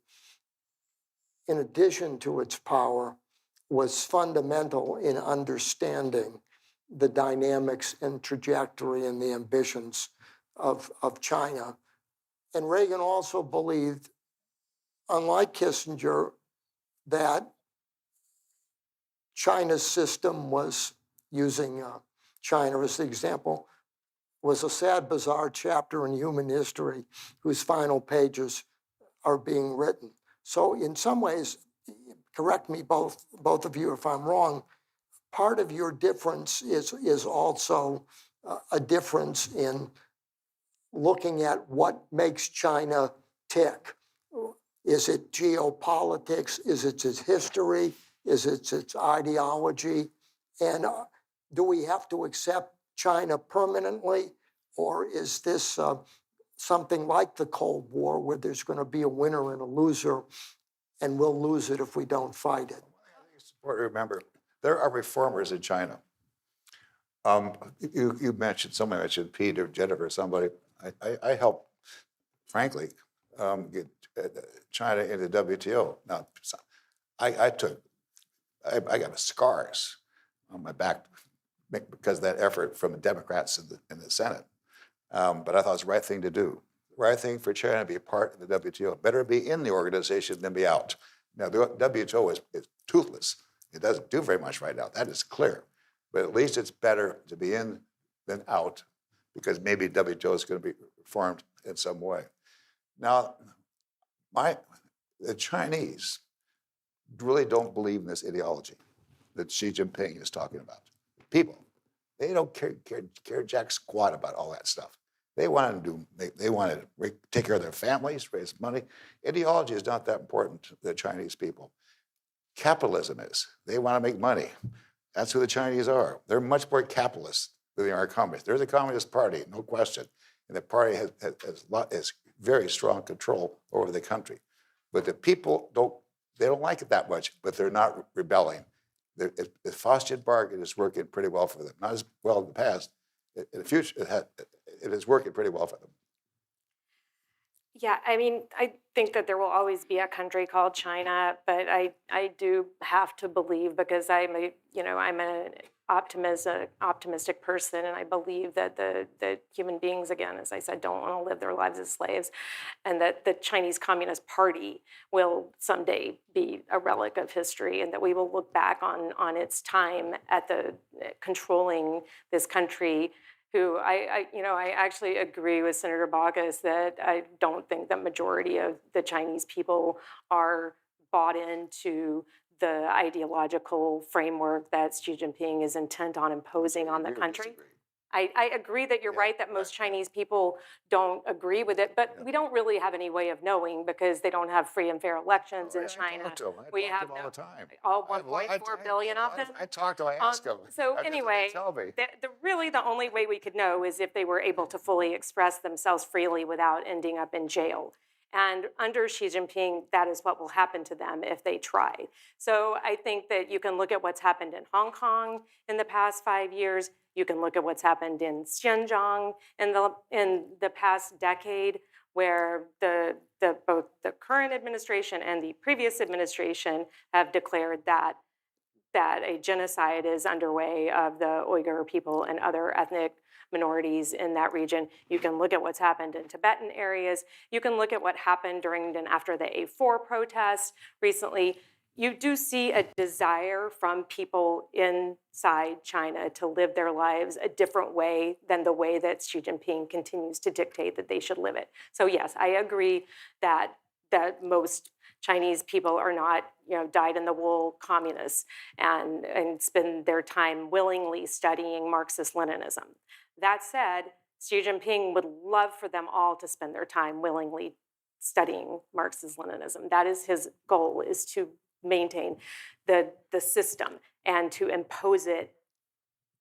in addition to its power, was fundamental in understanding the dynamics and trajectory and the ambitions of China. And Reagan also believed, unlike Kissinger, that China's system was, using China as the example, was a sad, bizarre chapter in human history whose final pages are being written. So in some ways, correct me both of you if I'm wrong, part of your difference is also a difference in looking at what makes China tick. Is it geopolitics? Is it its history? Is it its ideology? And do we have to accept China permanently? Or is this something like the Cold War where there's going to be a winner and a loser, and we'll lose it if we don't fight it? I think it's important to remember, there are reformers in China. You mentioned, somebody mentioned Pete or Jennifer or somebody. I helped, frankly, get China into the WTO. Now, I got scars on my back because of that effort from the Democrats in the Senate. But I thought it was the right thing to do. The right thing for China to be a part of the WTO. Better be in the organization than be out. Now, the WTO is toothless. It doesn't do very much right now. That is clear. But at least it's better to be in than out, because maybe WTO is going to be reformed in some way. Now, the Chinese really don't believe in this ideology that Xi Jinping is talking about. People, they don't care jack squat about all that stuff. They want to take care of their families, raise money. Ideology is not that important to the Chinese people. Capitalism is. They want to make money. That's who the Chinese are. They're much more capitalist than they are communists. There's a communist party, no question. And the party has very strong control over the country. But the people don't like it that much, but they're not rebelling. The Faustian bargain is working pretty well for them. Not as well in the past. In the future, it is working pretty well for them. Yeah, I mean, I think that there will always be a country called China, but I do have to believe because I'm an optimistic person, and I believe that the human beings, again, as I said, don't want to live their lives as slaves, and that the Chinese Communist Party will someday be a relic of history, and that we will look back on its time at the controlling this country. Who I actually agree with Senator Baucus that I don't think the majority of the Chinese people are bought into the ideological framework that Xi Jinping is intent on imposing on the Agree or country. disagree? I agree that you're Yeah, right that right, most right. Chinese people don't agree with it, but Yeah. we don't really have any way of knowing because they don't have free and fair elections in I China. talk to them. I We talk to have them all the time. all I have a lot- I- 1.4 I- billion a of lot of- them. I talk to them. I ask them. So That's what anyway, they tell me. really the only way we could know is if they were able to fully express themselves freely without ending up in jail. And under Xi Jinping, that is what will happen to them if they try. So I think that you can look at what's happened in Hong Kong in the past 5 years. You can look at what's happened in Xinjiang in the past decade, where both the current administration and the previous administration have declared that a genocide is underway of the Uyghur people and other ethnic minorities in that region. You can look at what's happened in Tibetan areas. You can look at what happened during and after the A4 protests recently. You do see a desire from people inside China to live their lives a different way than the way that Xi Jinping continues to dictate that they should live it. So yes, I agree that most Chinese people are not, dyed-in-the-wool communists and spend their time willingly studying Marxist-Leninism. That said, Xi Jinping would love for them all to spend their time willingly studying Marxist-Leninism. That is his goal, is to maintain the system and to impose it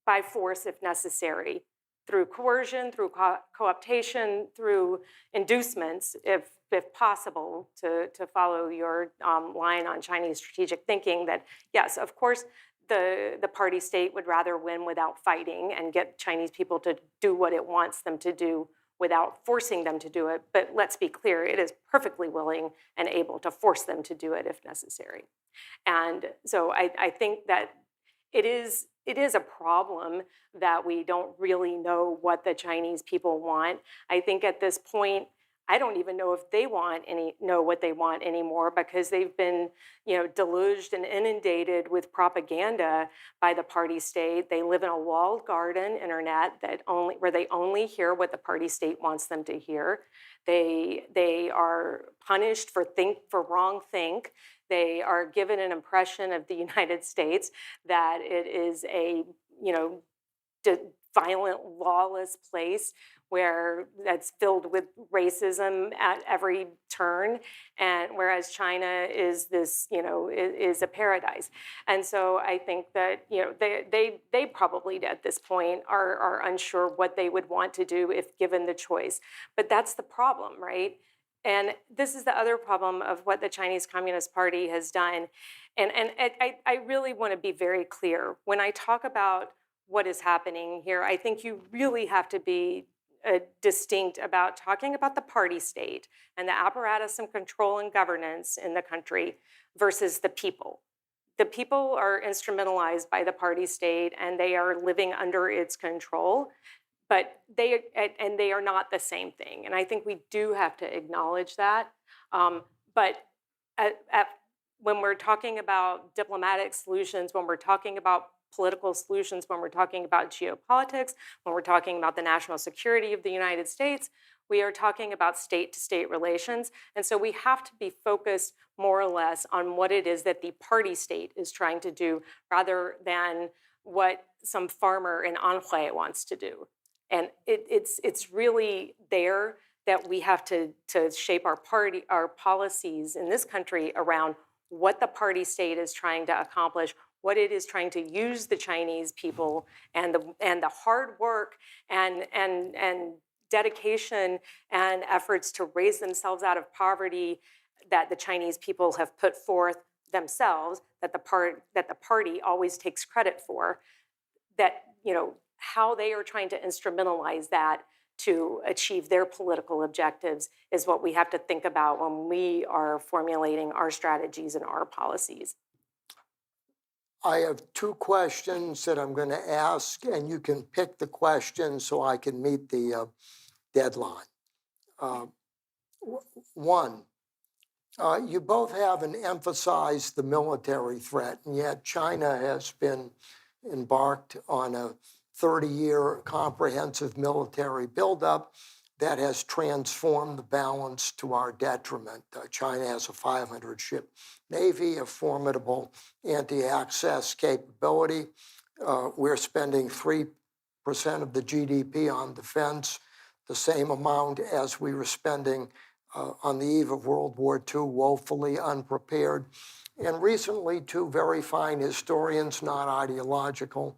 by force if necessary, through coercion, through co-optation, through inducements, if possible, to follow your line on Chinese strategic thinking, that yes, of course, the party state would rather win without fighting and get Chinese people to do what it wants them to do without forcing them to do it. But let's be clear, it is perfectly willing and able to force them to do it if necessary. And so I think that it is a problem that we don't really know what the Chinese people want. I think at this point, I don't even know if they know what they want anymore, because they've been, deluged and inundated with propaganda by the party state. They live in a walled garden internet where they only hear what the party state wants them to hear. They are punished for wrong think. They are given an impression of the United States that it is a, violent, lawless place where that's filled with racism at every turn, and whereas China is this, is a paradise. And so I think that, they probably at this point are unsure what they would want to do if given the choice. But that's the problem, right? And this is the other problem of what the Chinese Communist Party has done. And I really want to be very clear. When I talk about what is happening here, I think you really have to be distinct about talking about the party state and the apparatus of control and governance in the country versus the people. The people are instrumentalized by the party state and they are living under its control, but they are not the same thing. And I think we do have to acknowledge that. But when we're talking about diplomatic solutions, when we're talking about political solutions, when we're talking about geopolitics, when we're talking about the national security of the United States, we are talking about state-to-state relations. And so we have to be focused more or less on what it is that the party state is trying to do, rather than what some farmer in Anhui wants to do. And it's really there that we have to shape our policies in this country around what the party state is trying to accomplish, what it is trying to use the Chinese people and the hard work and dedication and efforts to raise themselves out of poverty that the Chinese people have put forth themselves, that the party always takes credit for, that, how they are trying to instrumentalize that to achieve their political objectives is what we have to think about when we are formulating our strategies and our policies. I have two questions that I'm going to ask, and you can pick the question so I can meet the deadline. One, you both haven't emphasized the military threat, and yet China has been embarked on a 30-year comprehensive military buildup that has transformed the balance to our detriment. China has a 500-ship Navy, a formidable anti-access capability. We're spending 3% of the GDP on defense, the same amount as we were spending on the eve of World War II, woefully unprepared. And recently, two very fine historians, not ideological,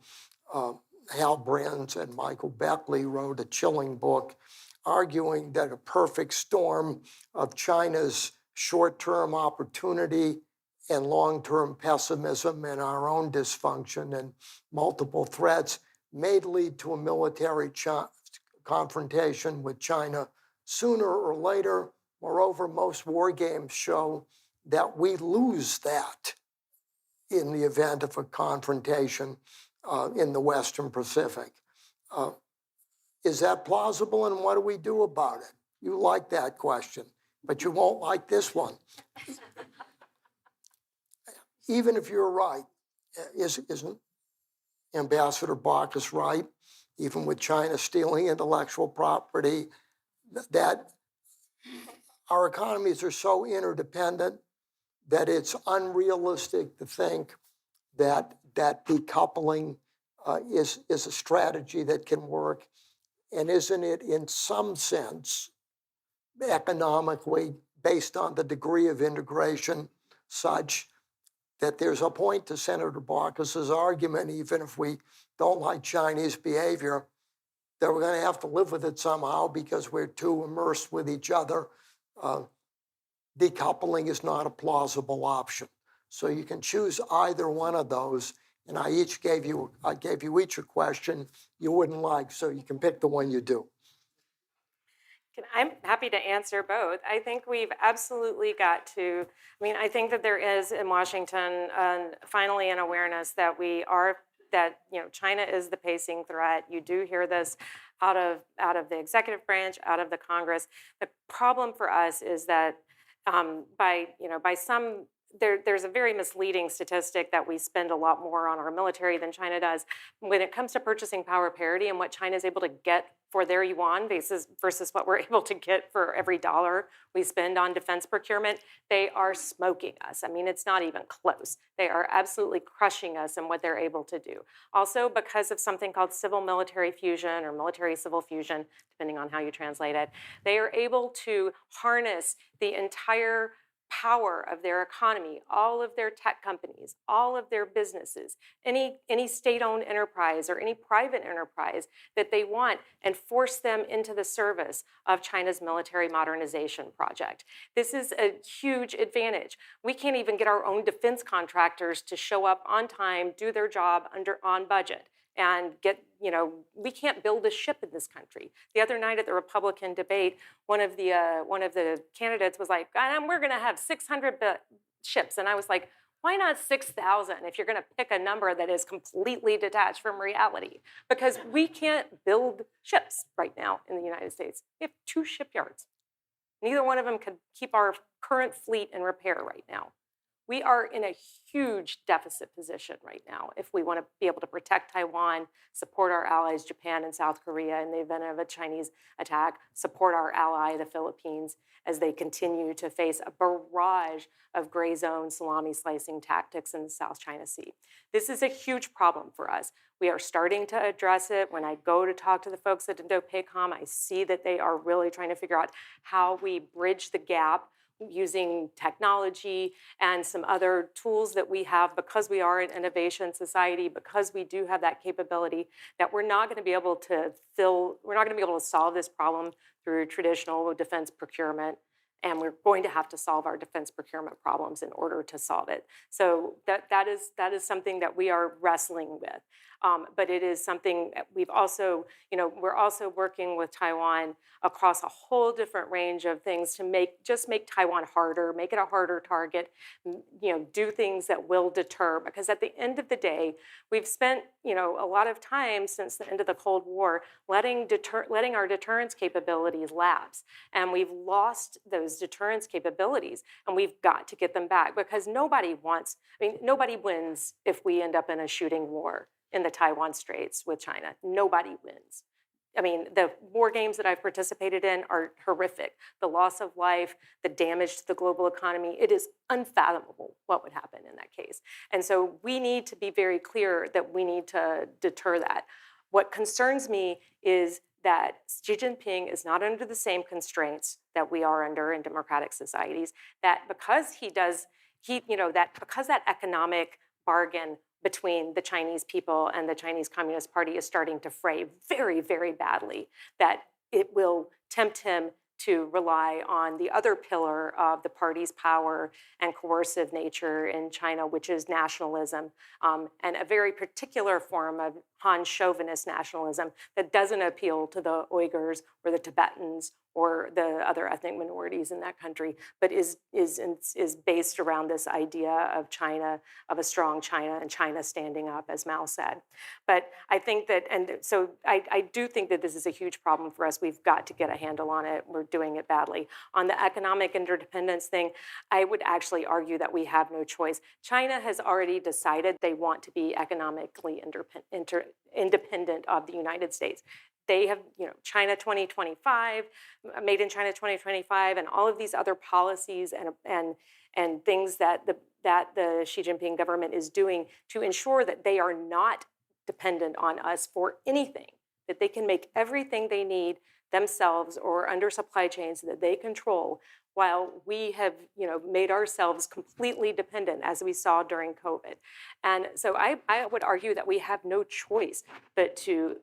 Hal Brands and Michael Beckley, wrote a chilling book arguing that a perfect storm of China's short-term opportunity and long-term pessimism and our own dysfunction and multiple threats may lead to a military confrontation with China sooner or later. Moreover, most war games show that we lose that in the event of a confrontation in the Western Pacific. Is that plausible, and what do we do about it? You like that question, but you won't like this one. Even if you're right, isn't Ambassador Baucus right? Even with China stealing intellectual property, that our economies are so interdependent that it's unrealistic to think that decoupling is a strategy that can work. And isn't it, in some sense, economically, based on the degree of integration, such that there's a point to Senator Baucus's argument, even if we don't like Chinese behavior, that we're going to have to live with it somehow because we're too immersed with each other. Decoupling is not a plausible option. So you can choose either one of those. And I gave you each a question you wouldn't like, so you can pick the one you do. I'm happy to answer both. I think we've absolutely got to, I think that there is in Washington finally an awareness that China is the pacing threat. You do hear this out of the executive branch, out of the Congress. The problem for us is that there's a very misleading statistic that we spend a lot more on our military than China does. When it comes to purchasing power parity and what China is able to get for their yuan versus what we're able to get for every dollar we spend on defense procurement, they are smoking us. It's not even close. They are absolutely crushing us in what they're able to do. Also, because of something called civil-military fusion or military-civil fusion, depending on how you translate it, they are able to harness the entire power of their economy, all of their tech companies, all of their businesses, any state-owned enterprise or any private enterprise that they want, and force them into the service of China's military modernization project. This is a huge advantage. We can't even get our own defense contractors to show up on time, do their job on budget, and we can't build a ship in this country. The other night at the Republican debate, one of the candidates was like, we're going to have 600 ships. And I was like, why not 6,000 if you're going to pick a number that is completely detached from reality? Because we can't build ships right now in the United States. We have 2 shipyards. Neither one of them could keep our current fleet in repair right now. We are in a huge deficit position right now if we want to be able to protect Taiwan, support our allies, Japan and South Korea, in the event of a Chinese attack, support our ally, the Philippines, as they continue to face a barrage of gray zone salami slicing tactics in the South China Sea. This is a huge problem for us. We are starting to address it. When I go to talk to the folks at INDOPACOM, I see that they are really trying to figure out how we bridge the gap using technology and some other tools that we have, because we are an innovation society, because we do have that capability, that we're not going to be able to solve this problem through traditional defense procurement. And we're going to have to solve our defense procurement problems in order to solve it. So that is something that we are wrestling with. But it is something we've also, we're also working with Taiwan across a whole different range of things to make Taiwan harder, make it a harder target, do things that will deter. Because at the end of the day, we've spent, a lot of time since the end of the Cold War letting our deterrence capabilities lapse. And we've lost those deterrence capabilities, and we've got to get them back, because nobody wins if we end up in a shooting war in the Taiwan Straits with China. Nobody wins. I mean, the war games that I've participated in are horrific. The loss of life, the damage to the global economy, it is unfathomable what would happen in that case. And so we need to be very clear that we need to deter that. What concerns me is that Xi Jinping is not under the same constraints that we are under in democratic societies, that because because that economic bargain between the Chinese people and the Chinese Communist Party is starting to fray very, very badly, that it will tempt him to rely on the other pillar of the party's power and coercive nature in China, which is nationalism, and a very particular form of Han chauvinist nationalism that doesn't appeal to the Uyghurs or the Tibetans or the other ethnic minorities in that country, but is based around this idea of China, of a strong China, and China standing up, as Mao said. But I think that, and so I do think that this is a huge problem for us. We've got to get a handle on it. We're doing it badly. On the economic interdependence thing, I would actually argue that we have no choice. China has already decided they want to be economically independent of the United States. They have, China 2025, Made in China 2025, and all of these other policies and things that the Xi Jinping government is doing to ensure that they are not dependent on us for anything, that they can make everything they need themselves or under supply chains that they control, while we have made ourselves completely dependent, as we saw during COVID. And so I would argue that we have no choice but to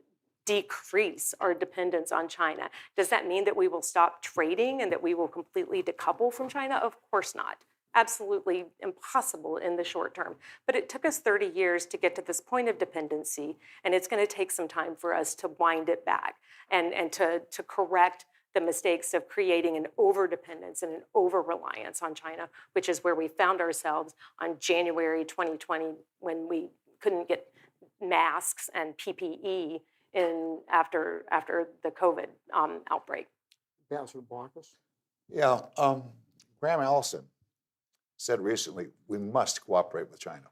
decrease our dependence on China. Does that mean that we will stop trading and that we will completely decouple from China? Of course not. Absolutely impossible in the short term. But it took us 30 years to get to this point of dependency, and it's going to take some time for us to wind it back and to correct the mistakes of creating an over-dependence and an over-reliance on China, which is where we found ourselves on January 2020 when we couldn't get masks and PPE after the COVID outbreak. Ambassador Baucus? Yeah, Graham Allison said recently, we must cooperate with China.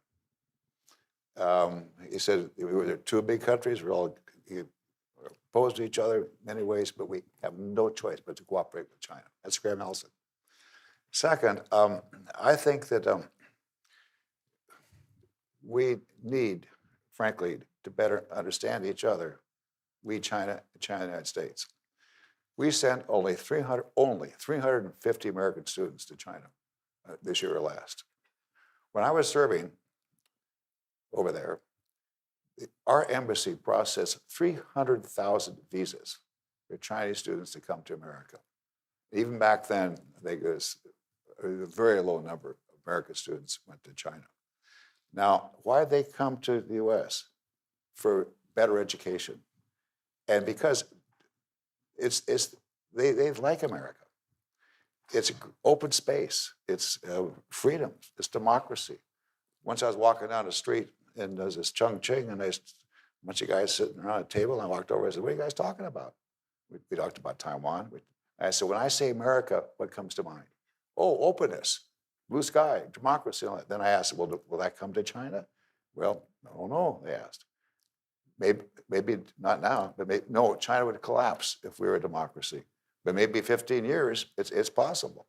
He said we're two big countries, we're all opposed to each other in many ways, but we have no choice but to cooperate with China. That's Graham Allison. Second, I think that we need, frankly, to better understand each other, we, China, China, United States. We sent only 350 American students to China this year or last. When I was serving over there, our embassy processed 300,000 visas for Chinese students to come to America. Even back then, I think it was a very low number of American students went to China. Now, why did they come to the US? For better education. And because they like America. It's open space, it's freedom, it's democracy. Once I was walking down the street and there's this Chongqing and there's a bunch of guys sitting around a table, and I walked over and I said, what are you guys talking about? We talked about Taiwan. I said, when I say America, what comes to mind? Oh, openness, blue sky, democracy. Then I asked, well, will that come to China? Well, no, they asked. Maybe not now, but no, China would collapse if we were a democracy. But maybe 15 years, it's possible.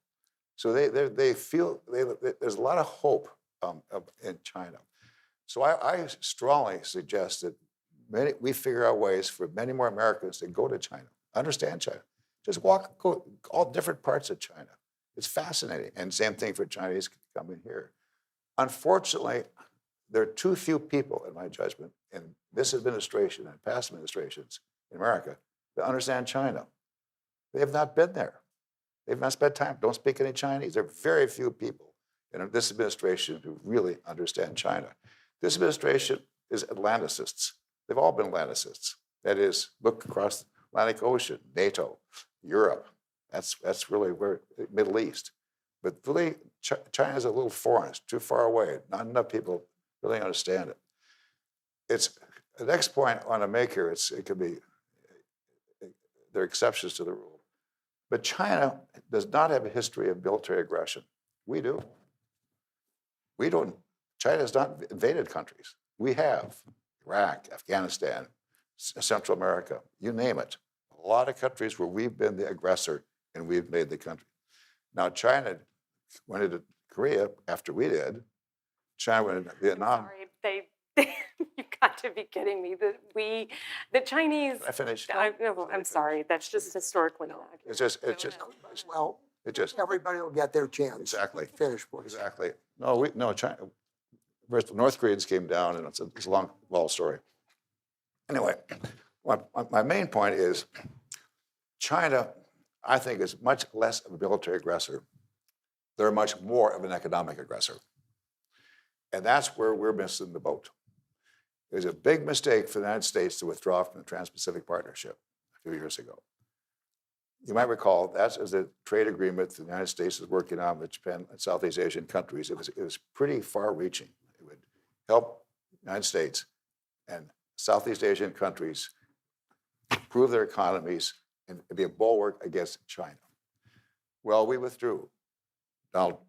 So they feel there's a lot of hope in China. So I strongly suggest that we figure out ways for many more Americans to go to China, understand China, just go all different parts of China. It's fascinating, and same thing for Chinese coming here. Unfortunately, there are too few people, in my judgment, in this administration and past administrations in America that understand China. They have not been there. They've not spent time, don't speak any Chinese. There are very few people in this administration who really understand China. This administration is Atlanticists. they've all been Atlanticists. That is, look across the Atlantic Ocean, NATO, Europe. That's really where Middle East. But really, China's a little foreign. It's too far away. Not enough people really understand it. It's the next point I want to make here. It could be there are exceptions to the rule, but China does not have a history of military aggression. We do. We don't. China has not invaded countries. We have Iraq, Afghanistan, Central America, you name it. A lot of countries where we've been the aggressor and we've made the country. Now, China went into Korea after we did. China went into Vietnam. Sorry, you got to be kidding me. The Chinese. I finished. I'm sorry. That's just historically not accurate. Well, it just, everybody will get their chance. exactly, Finish, please. exactly. No, China, first the North Koreans came down, and it's a long story. Anyway, my main point is China, I think, is much less of a military aggressor. They're much more of an economic aggressor. And that's where we're missing the boat. It was a big mistake for the United States to withdraw from the Trans-Pacific Partnership a few years ago. You might recall that was a trade agreement the United States was working on with Japan and Southeast Asian countries. It was pretty far-reaching. It would help the United States and Southeast Asian countries improve their economies and be a bulwark against China. Well, we withdrew. Now,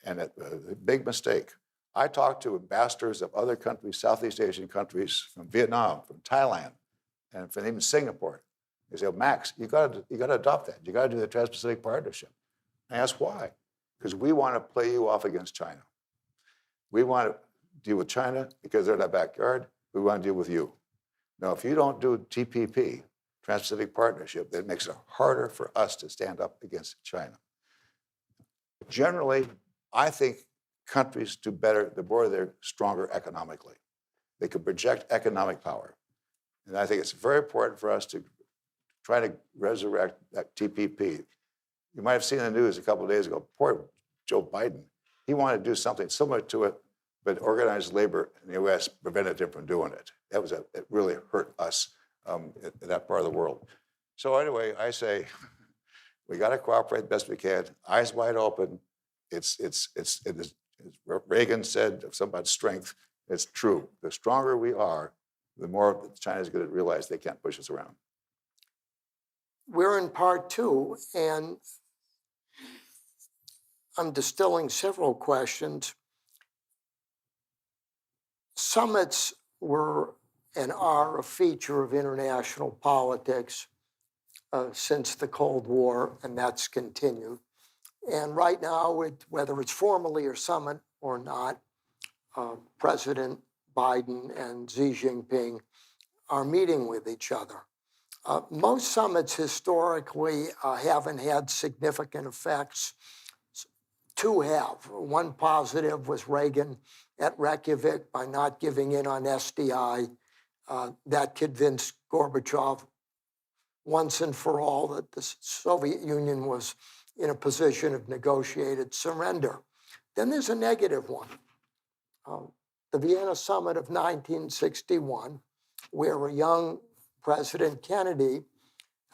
and a big mistake. I talked to ambassadors of other countries, Southeast Asian countries, from Vietnam, from Thailand, and from even Singapore. They say, Max, you got to adopt that. You got to do the Trans-Pacific Partnership. I asked why? Because we want to play you off against China. We want to deal with China because they're in our backyard. We want to deal with you. Now, if you don't do TPP, Trans-Pacific Partnership, that makes it harder for us to stand up against China. Generally, I think countries do better the more they're stronger economically. They can project economic power. And I think it's very important for us to try to resurrect that TPP. You might have seen in the news a couple of days ago, poor Joe Biden, he wanted to do something similar to it, but organized labor in the US prevented him from doing it. It really hurt us in that part of the world. So anyway, I say, we got to cooperate best we can, eyes wide open. It's as Reagan said about strength, it's true. The stronger we are, the more China's going to realize they can't push us around. We're in part two, and I'm distilling several questions. Summits were and are a feature of international politics since the Cold War, and that's continued. And right now, whether it's formally a summit or not, President Biden and Xi Jinping are meeting with each other. Most summits historically haven't had significant effects. Two have. One positive was Reagan at Reykjavik by not giving in on SDI. That convinced Gorbachev once and for all that the Soviet Union was in a position of negotiated surrender. Then there's a negative one. The Vienna Summit of 1961, where a young President Kennedy,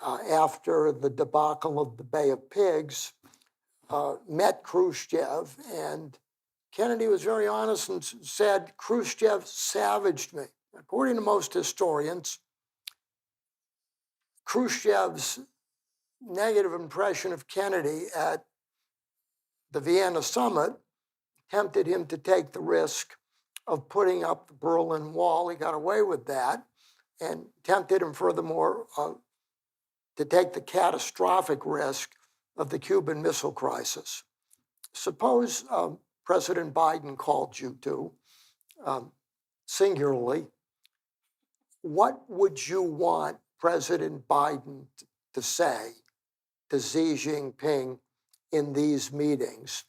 after the debacle of the Bay of Pigs, met Khrushchev, and Kennedy was very honest and said, Khrushchev savaged me. According to most historians, Khrushchev's negative impression of Kennedy at the Vienna Summit tempted him to take the risk of putting up the Berlin Wall. He got away with that, and tempted him furthermore to take the catastrophic risk of the Cuban Missile Crisis. Suppose President Biden called you to, singularly, what would you want President Biden to say to Xi Jinping in these meetings,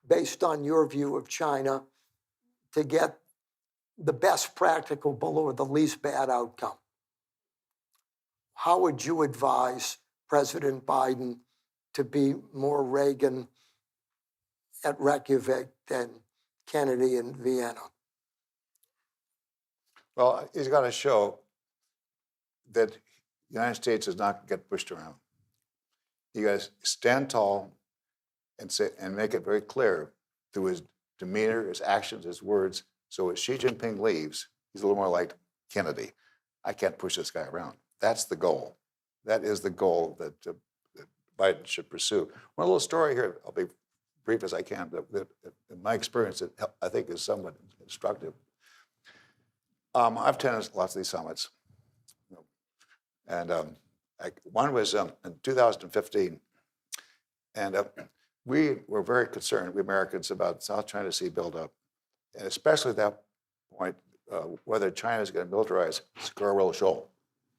based on your view of China, to get the best practicable or the least bad outcome? How would you advise President Biden to be more Reagan at Reykjavik than Kennedy in Vienna? Well, he's got to show that the United States does not get pushed around. You guys stand tall and say and make it very clear through his demeanor, his actions, his words. So when Xi Jinping leaves, he's a little more like Kennedy. I can't push this guy around. That's the goal. That is the goal that Biden should pursue. One little story here. I'll be brief as I can. That in my experience, it, I think is somewhat instructive. I've attended lots of these summits, and one was in 2015, and we were very concerned, we Americans, about South China Sea buildup, and especially at that point, whether China is going to militarize Scarborough Shoal,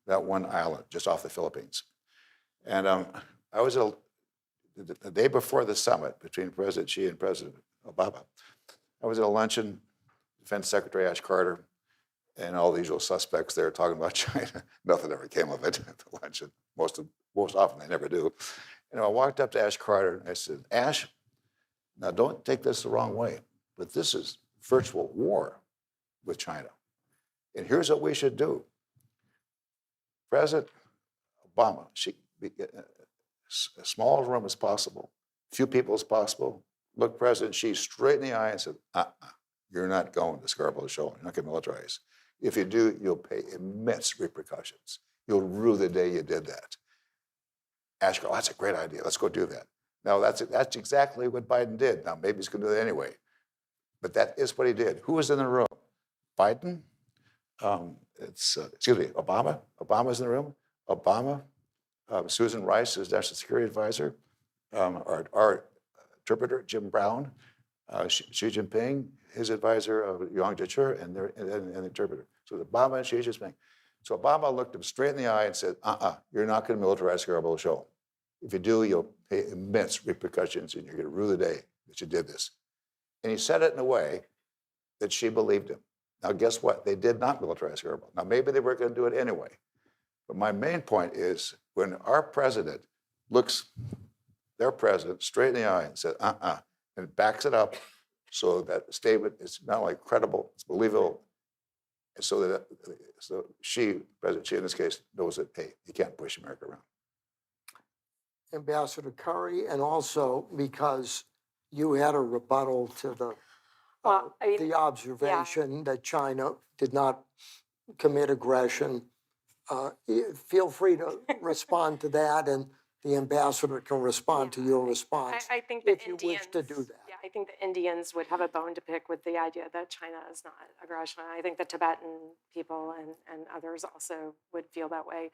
that one island just off the Philippines. And I was the day before the summit between President Xi and President Obama. I was at a luncheon, Defense Secretary Ash Carter, and all the usual suspects there talking about China. Nothing ever came of it at the luncheon. Most often they never do. And I walked up to Ash Carter and I said, Ash, now don't take this the wrong way, but this is virtual war with China. And here's what we should do. President Obama, as small a room as possible, few people as possible, looked President Xi straight in the eye and said, you're not going to Scarborough Shoal. You're not going to militarize. If you do, you'll pay immense repercussions. You'll rue the day you did that. Ash goes, that's a great idea. Let's go do that. Now, that's exactly what Biden did. Now, maybe he's going to do that anyway. But that is what he did. Who was in the room? Biden? Obama. Obama's in the room. Obama. Susan Rice, his national security advisor. Our interpreter, Jim Brown. Xi Jinping, his advisor, Yang Jiechi, and the interpreter. So it was Obama and Xi Jinping. So Obama looked him straight in the eye and said, you're not going to militarize Scarborough Shoal. If you do, you'll pay immense repercussions and you're going to rue the day that you did this. And he said it in a way that she believed him. Now, guess what? They did not militarize Scarborough. Now, maybe they were going to do it anyway. But my main point is when our president looks their president straight in the eye and says, and backs it up so that statement is not only credible, it's believable, and so that President Xi in this case, knows that, hey, you can't push America around. Ambassador Currie, and also because you had a rebuttal to the observation that China did not commit aggression. Feel free to respond to that, and the ambassador can respond to your response I think the if you wish to do that. Yeah, I think the Indians would have a bone to pick with the idea that China is not aggression. I think the Tibetan people and others also would feel that way,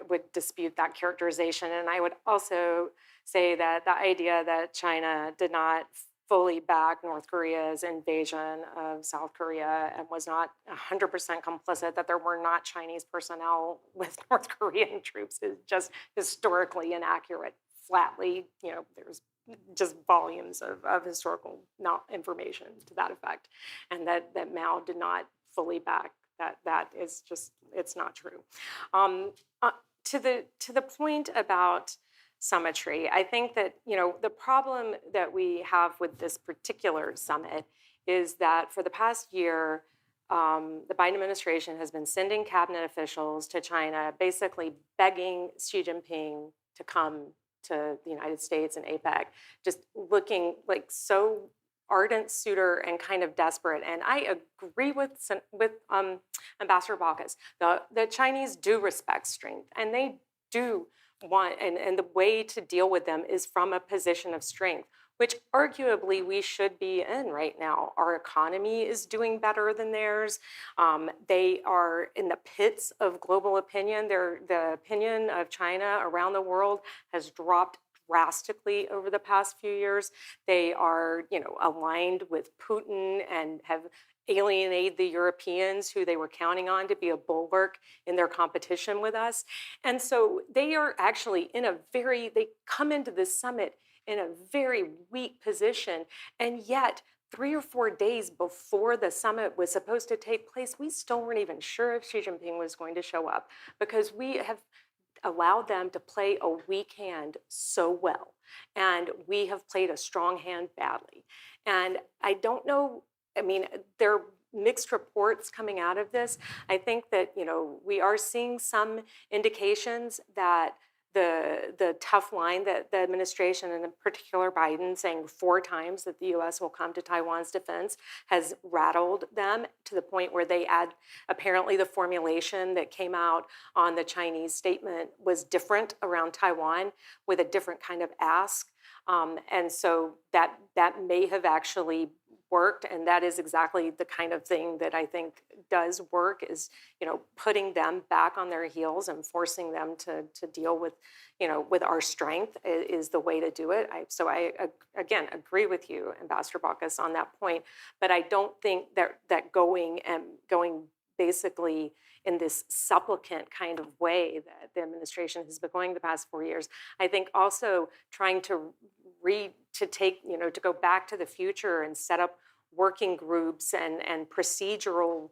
would dispute that characterization. And I would also say that the idea that China did not fully back North Korea's invasion of South Korea and was not 100% complicit, that there were not Chinese personnel with North Korean troops is just historically inaccurate. Flatly, there's just volumes of historical information to that effect. And that Mao did not fully back that is just, it's not true. To the point about summitry, I think that, the problem that we have with this particular summit is that for the past year, the Biden administration has been sending cabinet officials to China, basically begging Xi Jinping to come to the United States and APEC, just looking like so ardent suitor and kind of desperate. And I agree with Ambassador Baucus. The Chinese do respect strength, and they do want, and the way to deal with them is from a position of strength, which arguably we should be in right now. Our economy is doing better than theirs. They are in the pits of global opinion. The opinion of China around the world has dropped drastically over the past few years. They are, aligned with Putin and have alienated the Europeans who they were counting on to be a bulwark in their competition with us. And so they are actually they come into this summit in a very weak position. And yet, 3 or 4 days before the summit was supposed to take place, we still weren't even sure if Xi Jinping was going to show up, because we have allowed them to play a weak hand so well. And we have played a strong hand badly. And I don't know, mixed reports coming out of this. I think that, we are seeing some indications that the tough line that the administration, and in particular Biden, saying 4 times that the U.S. will come to Taiwan's defense, has rattled them to the point where they add, apparently the formulation that came out on the Chinese statement was different around Taiwan with a different kind of ask. And so that may have actually worked, and that is exactly the kind of thing that I think does work, is putting them back on their heels and forcing them to deal with with our strength is the way to do it. So I again agree with you, Ambassador Baucus, on that point, but I don't think that going basically in this supplicant kind of way that the administration has been going the past 4 years. I think also trying to to go back to the future and set up working groups and procedural,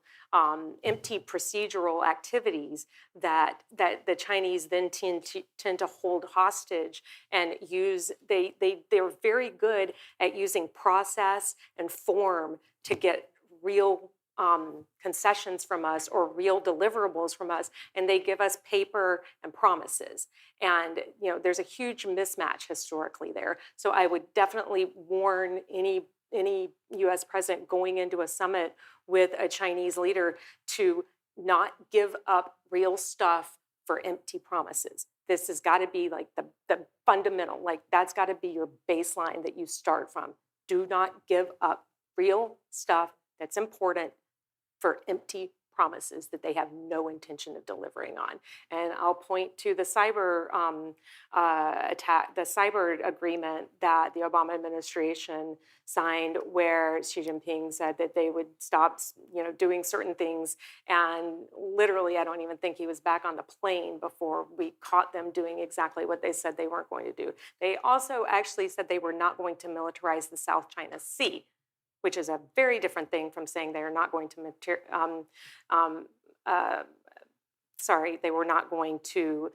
empty procedural activities that the Chinese then tend to hold hostage and use. They're very good at using process and form to get real concessions from us or real deliverables from us, and they give us paper and promises. And there's a huge mismatch historically there. So I would definitely warn any U.S. president going into a summit with a Chinese leader to not give up real stuff for empty promises. This has got to be like the fundamental, like that's got to be your baseline that you start from. Do not give up real stuff that's important for empty promises that they have no intention of delivering on. And I'll point to the cyber attack, the cyber agreement that the Obama administration signed, where Xi Jinping said that they would stop, doing certain things. And literally, I don't even think he was back on the plane before we caught them doing exactly what they said they weren't going to do. They also actually said they were not going to militarize the South China Sea, which is a very different thing from saying they are not going to they were not going to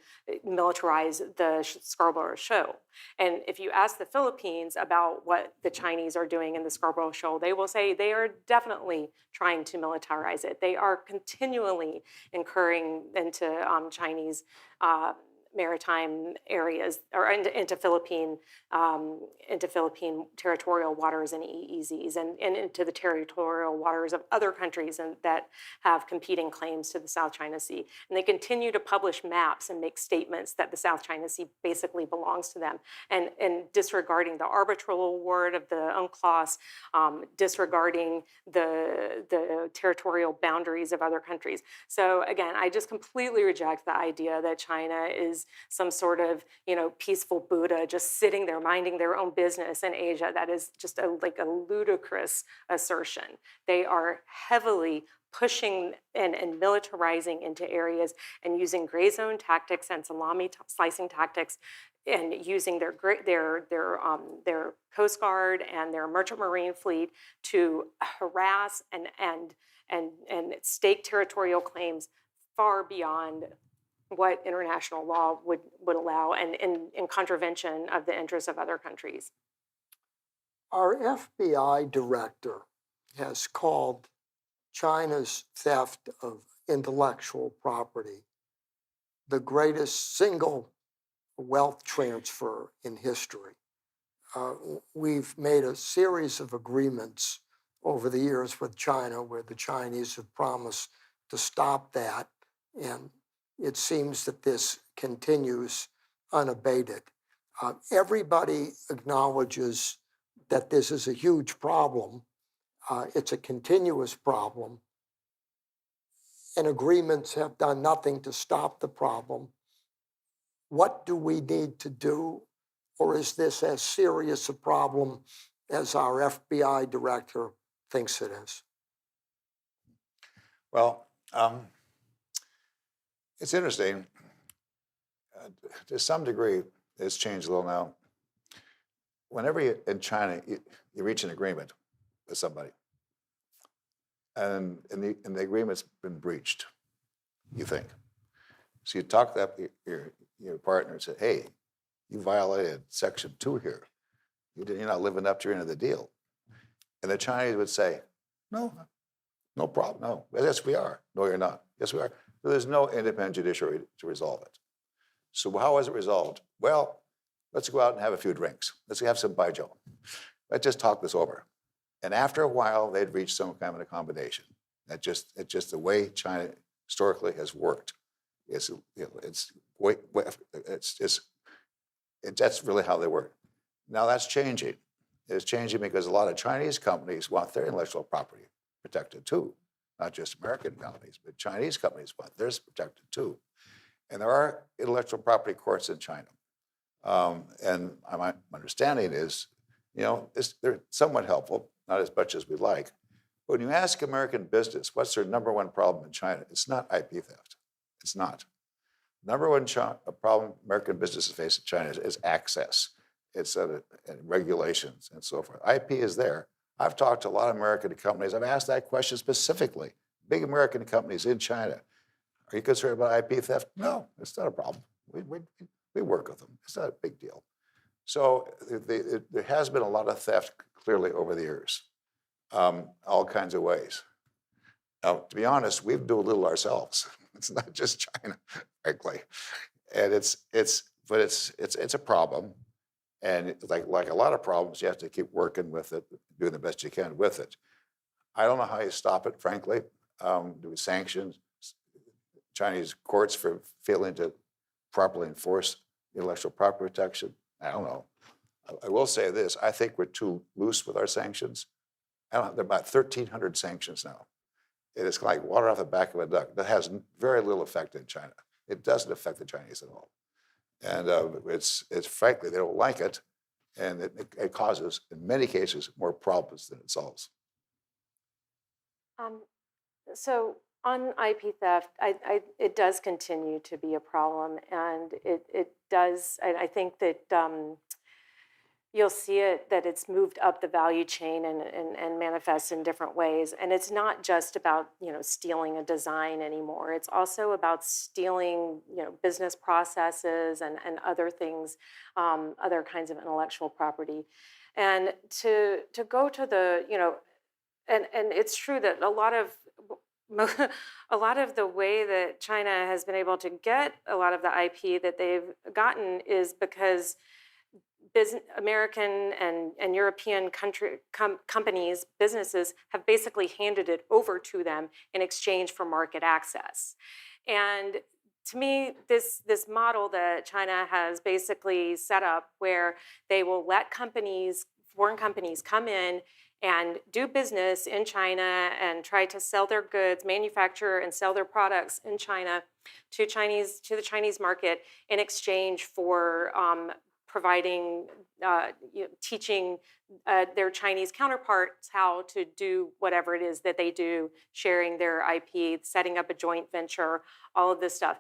militarize the Scarborough Shoal. And if you ask the Philippines about what the Chinese are doing in the Scarborough Shoal, they will say they are definitely trying to militarize it. They are continually incurring into Chinese maritime areas, or into Philippine territorial waters and EEZs, and into the territorial waters of other countries and that have competing claims to the South China Sea. And they continue to publish maps and make statements that the South China Sea basically belongs to them, and disregarding the arbitral award of the UNCLOS, disregarding the territorial boundaries of other countries. So again, I just completely reject the idea that China is some sort of peaceful Buddha just sitting there minding their own business in Asia. That is just a ludicrous assertion. They are heavily pushing and militarizing into areas and using gray zone tactics and salami slicing tactics, and using their Coast Guard and their Merchant Marine fleet to harass and stake territorial claims far beyond what international law would allow, and in contravention of the interests of other countries. Our FBI director has called China's theft of intellectual property the greatest single wealth transfer in history. We've made a series of agreements over the years with China where the Chinese have promised to stop that, and it seems that this continues unabated. Everybody acknowledges that this is a huge problem. It's a continuous problem, and agreements have done nothing to stop the problem. What do we need to do, or is this as serious a problem as our FBI director thinks it is? Well, it's interesting. To some degree, it's changed a little now. Whenever in China, you reach an agreement with somebody, and the agreement's been breached, you think. So you talk to your partner and say, hey, you violated Section 2 here. You're not living up to your end of the deal. And the Chinese would say, no, No problem. No. Yes, we are. No, you're not. Yes, we are. There's no independent judiciary to resolve it. So how was it resolved? Well, let's go out and have a few drinks. Let's have some baijiu. Let's just talk this over. And after a while, they'd reached some kind of an accommodation. It's just the way China historically has worked. It's that's really how they work. Now that's changing. It's changing because a lot of Chinese companies want their intellectual property protected too. Not just American companies, but Chinese companies want theirs protected too. And there are intellectual property courts in China. And my understanding is, they're somewhat helpful, not as much as we like. But when you ask American business, what's their number one problem in China? It's not IP theft. It's not. Number one problem American businesses face in China is access. It's regulations and so forth. IP is there. I've talked to a lot of American companies. I've asked that question specifically. Big American companies in China. Are you concerned about IP theft? No, it's not a problem. We work with them. It's not a big deal. So there has been a lot of theft clearly over the years, all kinds of ways. Now, to be honest, we do a little ourselves. It's not just China, frankly, and it's a problem. And like a lot of problems, you have to keep working with it, doing the best you can with it. I don't know how you stop it, frankly. Do we sanction Chinese courts for failing to properly enforce intellectual property protection? I don't know. I will say this. I think we're too loose with our sanctions. There are about 1,300 sanctions now. It is like water off the back of a duck. That has very little effect in China. It doesn't affect the Chinese at all. And it's frankly, they don't like it. And it causes, in many cases, more problems than it solves. So on IP theft, it does continue to be a problem, and it does. I think that you'll see it that it's moved up the value chain and manifests in different ways. And it's not just about stealing a design anymore. It's also about stealing business processes and other things, other kinds of intellectual property. And to go to the and it's true that a lot of the way that China has been able to get a lot of the IP that they've gotten is because American and European companies, businesses have basically handed it over to them in exchange for market access. And to me, this model that China has basically set up where they will let foreign companies come in and do business in China and try to sell their goods, manufacture and sell their products in China to the Chinese market in exchange for providing, teaching their Chinese counterparts how to do whatever it is that they do, sharing their IP, setting up a joint venture, all of this stuff.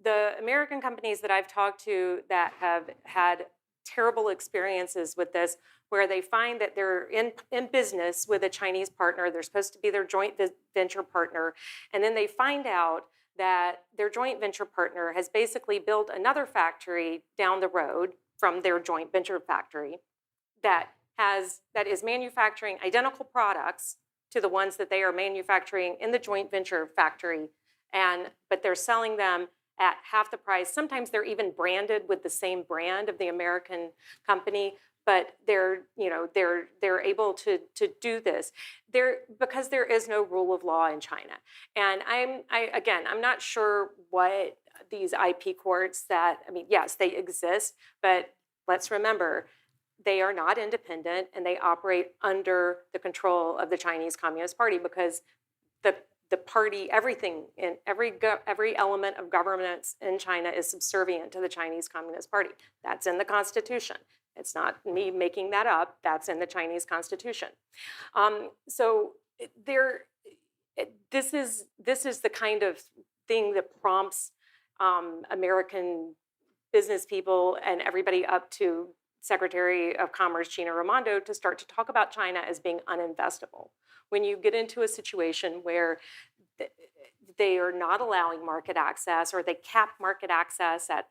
The American companies that I've talked to that have had terrible experiences with this, where they find that they're in business with a Chinese partner, they're supposed to be their joint venture partner, and then they find out that their joint venture partner has basically built another factory down the road from their joint venture factory that is manufacturing identical products to the ones that they are manufacturing in the joint venture factory, but they're selling them at half the price. Sometimes they're even branded with the same brand of the American company, but they're able to do this because there is no rule of law in China. And I'm not sure what these IP courts yes, they exist, but let's remember, they are not independent and they operate under the control of the Chinese Communist Party because the party, everything in every element of governance in China is subservient to the Chinese Communist Party. That's in the Constitution. It's not me making that up. That's in the Chinese Constitution. This is the kind of thing that prompts American business people and everybody up to Secretary of Commerce Gina Raimondo to start to talk about China as being uninvestable. When you get into a situation where they are not allowing market access, or they cap market access at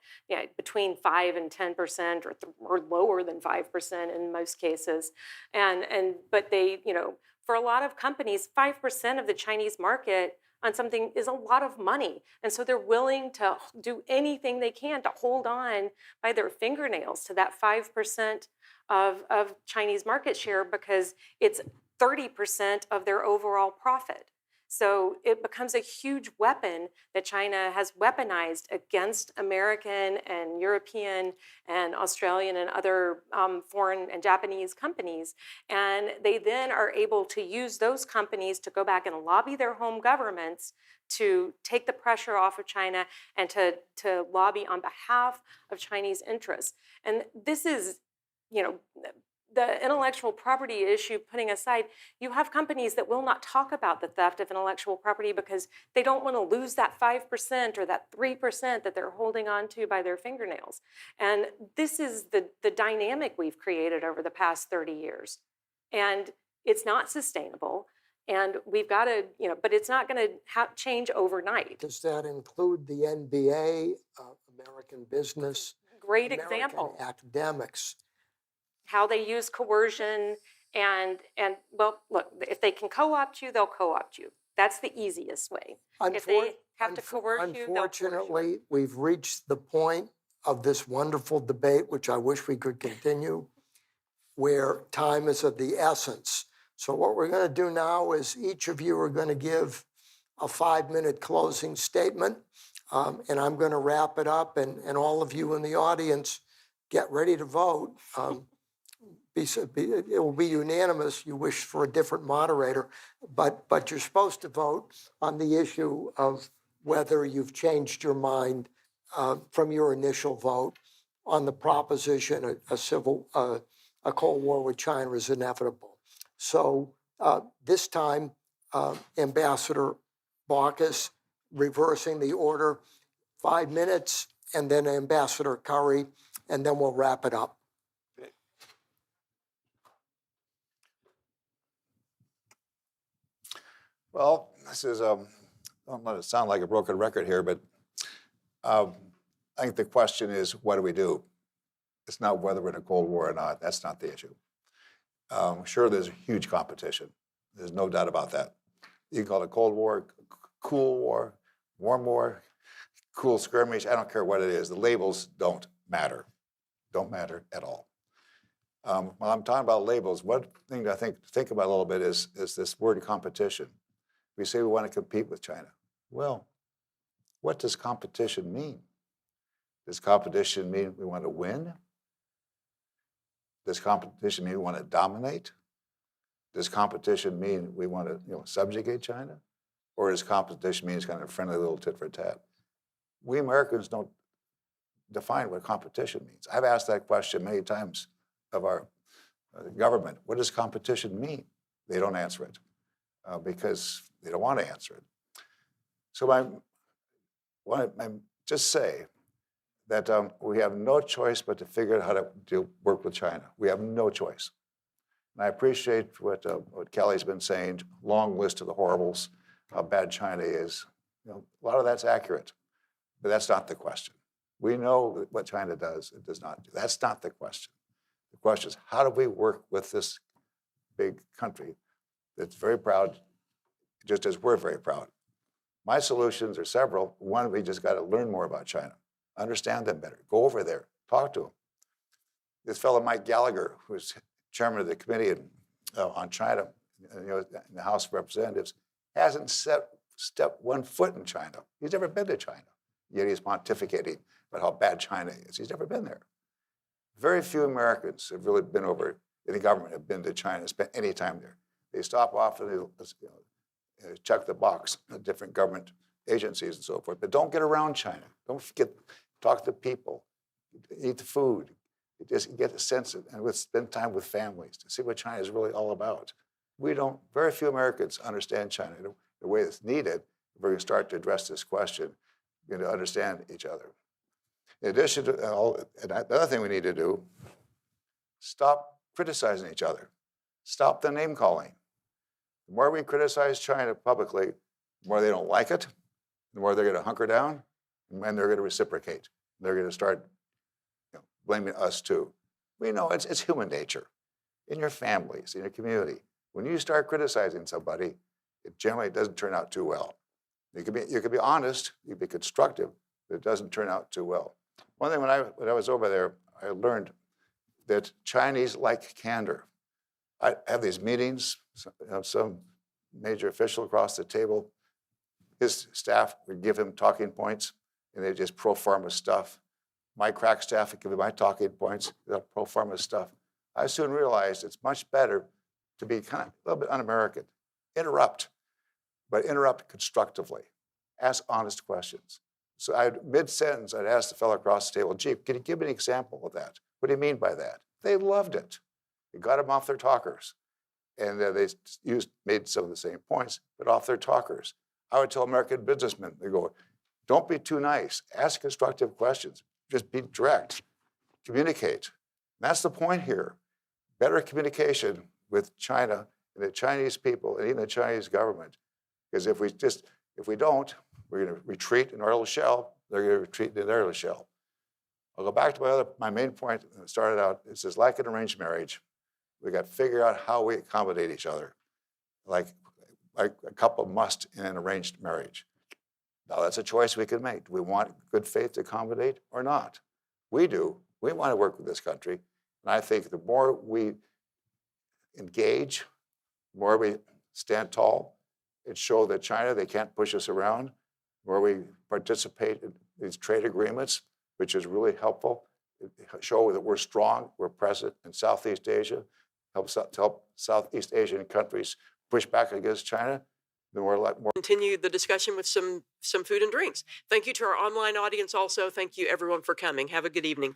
between 5 and 10%, or lower than 5% in most cases, but they For a lot of companies, 5% of the Chinese market on something is a lot of money. And so they're willing to do anything they can to hold on by their fingernails to that 5% of Chinese market share, because it's 30% of their overall profit. So it becomes a huge weapon that China has weaponized against American and European and Australian and other foreign and Japanese companies. And they then are able to use those companies to go back and lobby their home governments to take the pressure off of China and to lobby on behalf of Chinese interests. And this is, you know, the intellectual property issue putting aside, you have companies that will not talk about the theft of intellectual property because they don't want to lose that 5% or that 3% that they're holding on to by their fingernails. And this is the dynamic we've created over the past 30 years. And it's not sustainable. And we've got to, but it's not going to change overnight. Does that include the NBA, American business? Great American example. academics? How they use coercion and well, look, if they can co-opt you, they'll co-opt you. That's the easiest way. If they have to coerce you, they'll coerce you. Unfortunately, we've reached the point of this wonderful debate, which I wish we could continue, where time is of the essence. So what we're going to do now is each of you are going to give a 5-minute closing statement, and I'm going to wrap it up, and all of you in the audience get ready to vote. It will be unanimous. You wish for a different moderator, but you're supposed to vote on the issue of whether you've changed your mind from your initial vote on the proposition a Cold War with China is inevitable. So this time, Ambassador Baucus reversing the order, 5 minutes, and then Ambassador Currie, and then we'll wrap it up. Well, this is, I don't let it sound like a broken record here, but I think the question is, what do we do? It's not whether we're in a Cold War or not. That's not the issue. Sure, there's huge competition. There's no doubt about that. You can call it Cold War, Cool War, Warm War, Cool Skirmish. I don't care what it is. The labels don't matter. Don't matter at all. While I'm talking about labels, one thing to think about a little bit is this word competition. We say we want to compete with China. Well, what does competition mean? Does competition mean we want to win? Does competition mean we want to dominate? Does competition mean we want to subjugate China? Or does competition mean it's kind of a friendly little tit for tat? We Americans don't define what competition means. I've asked that question many times of our government. What does competition mean? They don't answer it because they don't want to answer it. So I want to just say that we have no choice but to figure out how to work with China. We have no choice. And I appreciate what Kelley's been saying, long list of the horribles, how bad China is. A lot of that's accurate, but that's not the question. We know what China does, it does not do. That's not the question. The question is, how do we work with this big country that's very proud, just as we're very proud? My solutions are several. One, we just got to learn more about China, understand them better, go over there, talk to them. This fellow, Mike Gallagher, who's chairman of the committee on China in the House of Representatives, hasn't stepped 1 foot in China. He's never been to China, yet he's pontificating about how bad China is. He's never been there. Very few Americans have really been over in the government, have been to China, spent any time there. They stop off and they check the box at different government agencies and so forth, but don't get around China. Don't forget, talk to people, eat the food, just get a sense of, and spend time with families to see what China is really all about. Very few Americans understand China the way it's needed. If we're going to start to address this question, we're going to understand each other. In addition to the other thing we need to do, stop criticizing each other. Stop the name calling. The more we criticize China publicly, the more they don't like it, the more they're going to hunker down, and they're going to reciprocate. They're going to start blaming us too. We know it's human nature. In your families, in your community, When you start criticizing somebody, it generally doesn't turn out too well. You can be honest, you can be constructive, but it doesn't turn out too well. One thing when I was over there, I learned that Chinese like candor. I have these meetings, some major official across the table, his staff would give him talking points, and they just pro forma stuff. My crack staff would give me my talking points, pro forma stuff. I soon realized it's much better to be kind of a little bit un-American. Interrupt, but interrupt constructively. Ask honest questions. So mid-sentence, I'd ask the fellow across the table, gee, can you give me an example of that? What do you mean by that? They loved it. It got them off their talkers. And they made some of the same points, but off their talkers. I would tell American businessmen, they go, don't be too nice. Ask constructive questions. Just be direct. Communicate. And that's the point here. Better communication with China and the Chinese people and even the Chinese government. Because if we don't, we're going to retreat in our little shell. They're going to retreat in their little shell. I'll go back to my main point that started out. It's just like an arranged marriage. We got to figure out how we accommodate each other, like a couple must in an arranged marriage. Now, that's a choice we can make. Do we want good faith to accommodate or not? We do. We want to work with this country. And I think the more we engage, the more we stand tall and show that China, they can't push us around, the more we participate in these trade agreements, which is really helpful, show that we're strong, we're present in Southeast Asia, help Southeast Asian countries push back against China, then we're a lot more. Continue the discussion with some food and drinks. Thank you to our online audience also. Thank you everyone for coming. Have a good evening.